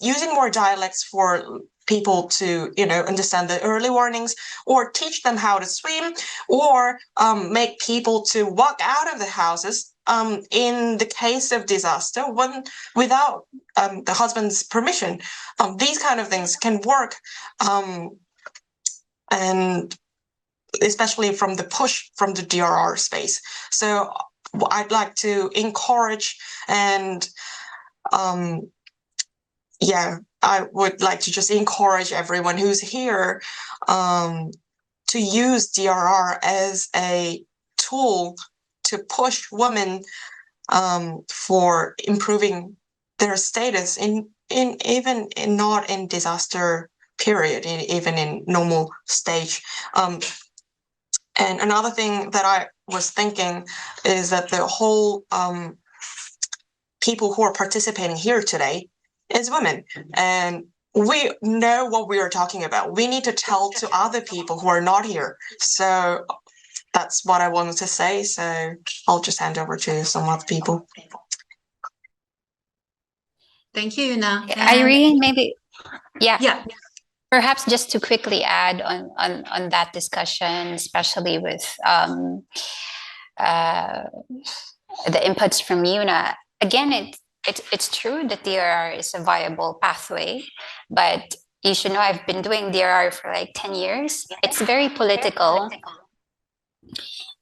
using more dialects for people to, you know, understand the early warnings, or teach them how to swim, or make people to walk out of the houses in the case of disaster without the husband's permission. These kind of things can work, and especially from the push from the DRR space. So I'd like to encourage, and yeah, I would like to just encourage everyone who's here to use DRR as a tool to push women for improving their status even not in disaster period, even in normal stage. And another thing that I was thinking is that the whole people who are participating here today is women, and we know what we are talking about. We need to tell to other people who are not here. So that's what I wanted to say. So I'll just hand over to some other people. Thank you, Yuna. Irene, maybe, Yeah. Perhaps just to quickly add on that discussion, especially with the inputs from Yuna. Again, it's true that DRR is a viable pathway, but you should know I've been doing DRR for like 10 years. It's very political.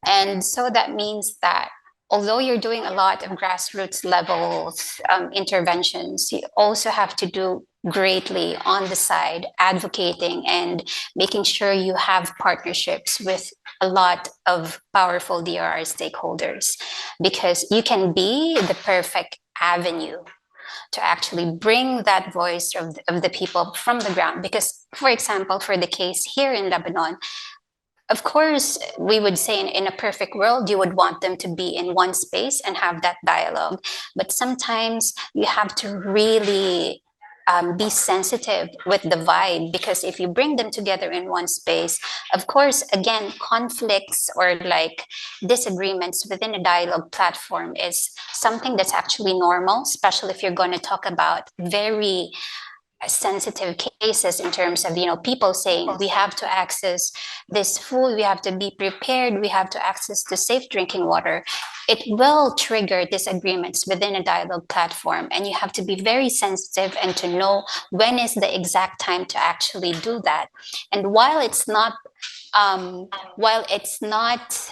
And so that means that although you're doing a lot of grassroots levels interventions, you also have to do greatly on the side, advocating and making sure you have partnerships with a lot of powerful DRR stakeholders, because you can be the perfect avenue to actually bring that voice of the people from the ground. Because, for example, for the case here in Lebanon, of course, we would say in a perfect world, you would want them to be in one space and have that dialogue. But sometimes you have to really be sensitive with the vibe, because if you bring them together in one space, of course, again, conflicts or like disagreements within a dialogue platform is something that's actually normal, especially if you're going to talk about very sensitive cases in terms of, you know, people saying we have to access this food, we have to be prepared, we have to access to safe drinking water. It will trigger disagreements within a dialogue platform, and you have to be very sensitive and to know when is the exact time to actually do that. And while it's not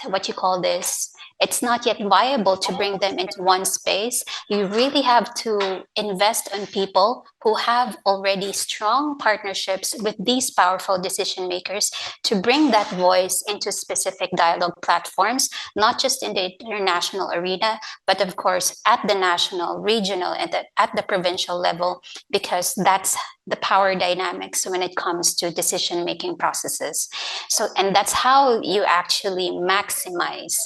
what you call this, it's not yet viable to bring them into one space, you really have to invest in people who have already strong partnerships with these powerful decision makers to bring that voice into specific dialogue platforms, not just in the international arena, but of course at the national, regional, and at the provincial level, because that's the power dynamics when it comes to decision-making processes. So, and that's how you actually maximize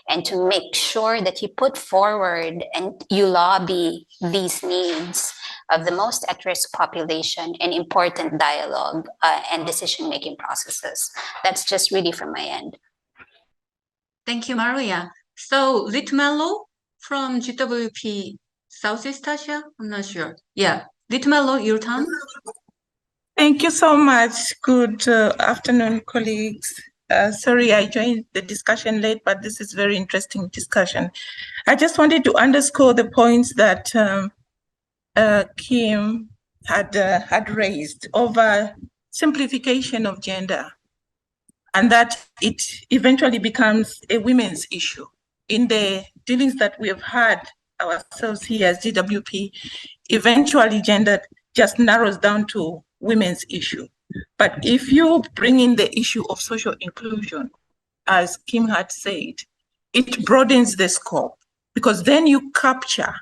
and to make sure that you put forward and you lobby these needs of the most at-risk population in important dialogue and decision-making processes. That's just really from my end. Thank you, Maria. So Litmello from GWP Southeast Asia? I'm not sure. Yeah, Litmello, your turn. Thank you so much. Good afternoon, colleagues. Sorry, I joined the discussion late, but this is very interesting discussion. I just wanted to underscore the points that Kim had raised over simplification of gender, and that it eventually becomes a women's issue. In the dealings that we have had ourselves here as GWP, eventually gender just narrows down to women's issue. But if you bring in the issue of social inclusion, as Kim had said, it broadens the scope, because then you capture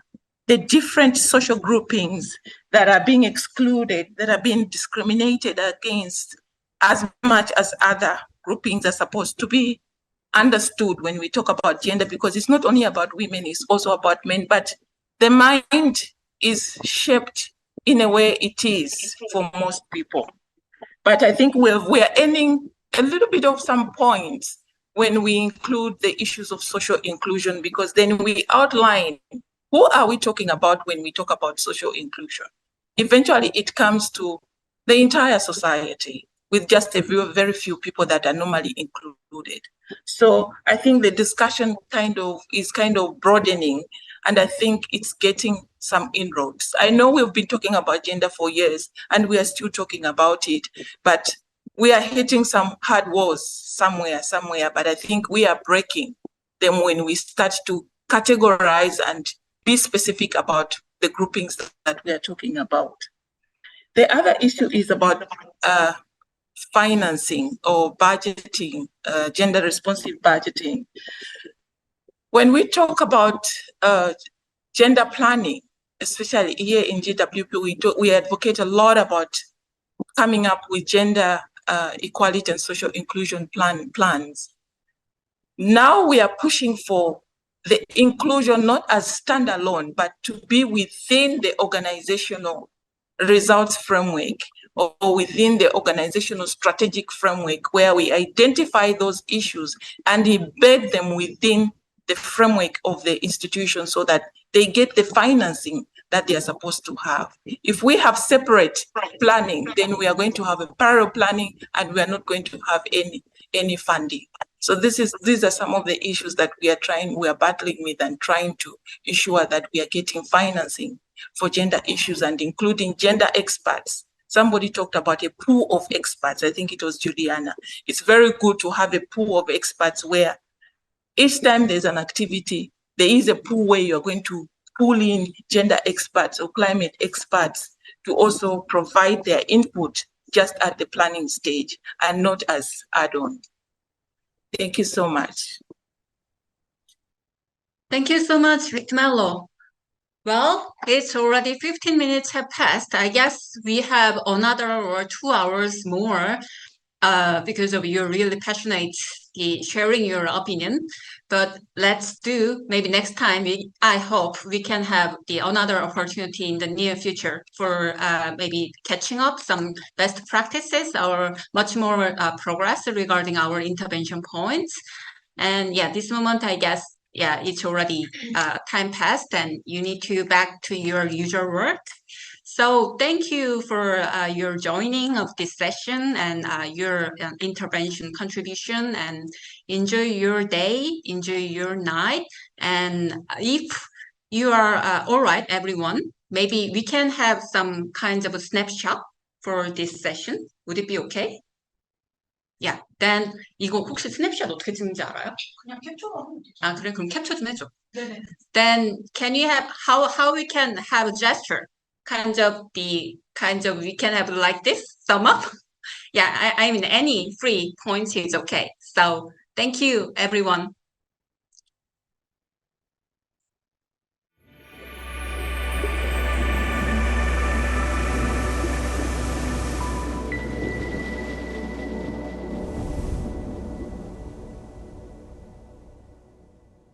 the different social groupings that are being excluded, that are being discriminated against, as much as other groupings are supposed to be understood when we talk about gender, because it's not only about women, it's also about men, but the mind is shaped in a way it is for most people. But I think we're ending a little bit of some points when we include the issues of social inclusion, because then we outline who are we talking about when we talk about social inclusion. Eventually, it comes to the entire society with just a very few people that are normally included. So I think the discussion is broadening, and I think it's getting some inroads. I know we've been talking about gender for years, and we are still talking about it, but we are hitting some hard walls somewhere, but I think we are breaking them when we start to categorize and be specific about the groupings that we are talking about. The other issue is about financing or budgeting, gender responsive budgeting. When we talk about gender planning, especially here in GWP, we advocate a lot about coming up with gender equality and social inclusion plans. Now we are pushing for the inclusion not as standalone, but to be within the organizational results framework or within the organizational strategic framework, where we identify those issues and embed them within the framework of the institution so that they get the financing that they are supposed to have. If we have separate planning, then we are going to have a parallel planning and we are not going to have any funding. So these are some of the issues that we are battling with and trying to ensure that we are getting financing for gender issues and including gender experts. Somebody talked about a pool of experts. I think it was Juliana. It's very good to have a pool of experts where each time there's an activity, there is a pool where you're going to pull in gender experts or climate experts to also provide their input just at the planning stage and not as add-on. Thank you so much. Thank you so much, Ritmelo. Well, it's already 15 minutes have passed. I guess we have another or 2 hours more because of your really passionate sharing your opinion. But let's do, maybe next time, I hope we can have another opportunity in the near future for maybe catching up some best practices or much more progress regarding our intervention points. And yeah, this moment, I guess, yeah, it's already time passed and you need to back to your usual work. So thank you for your joining of this session and your intervention contribution, and enjoy your day, enjoy your night. And if you are all right, everyone, maybe we can have some kinds of a snapshot for this session. Would it be okay? Yeah, then 이거 혹시 스냅샷 어떻게 찍는지 알아요? 그냥 캡처하면 되죠. 아, 그래? 그럼 캡처 좀 해줘. 네네. Then can you have how we can have a gesture? We can have like this, thumb up. Yeah, I mean any free points is okay. So thank you everyone.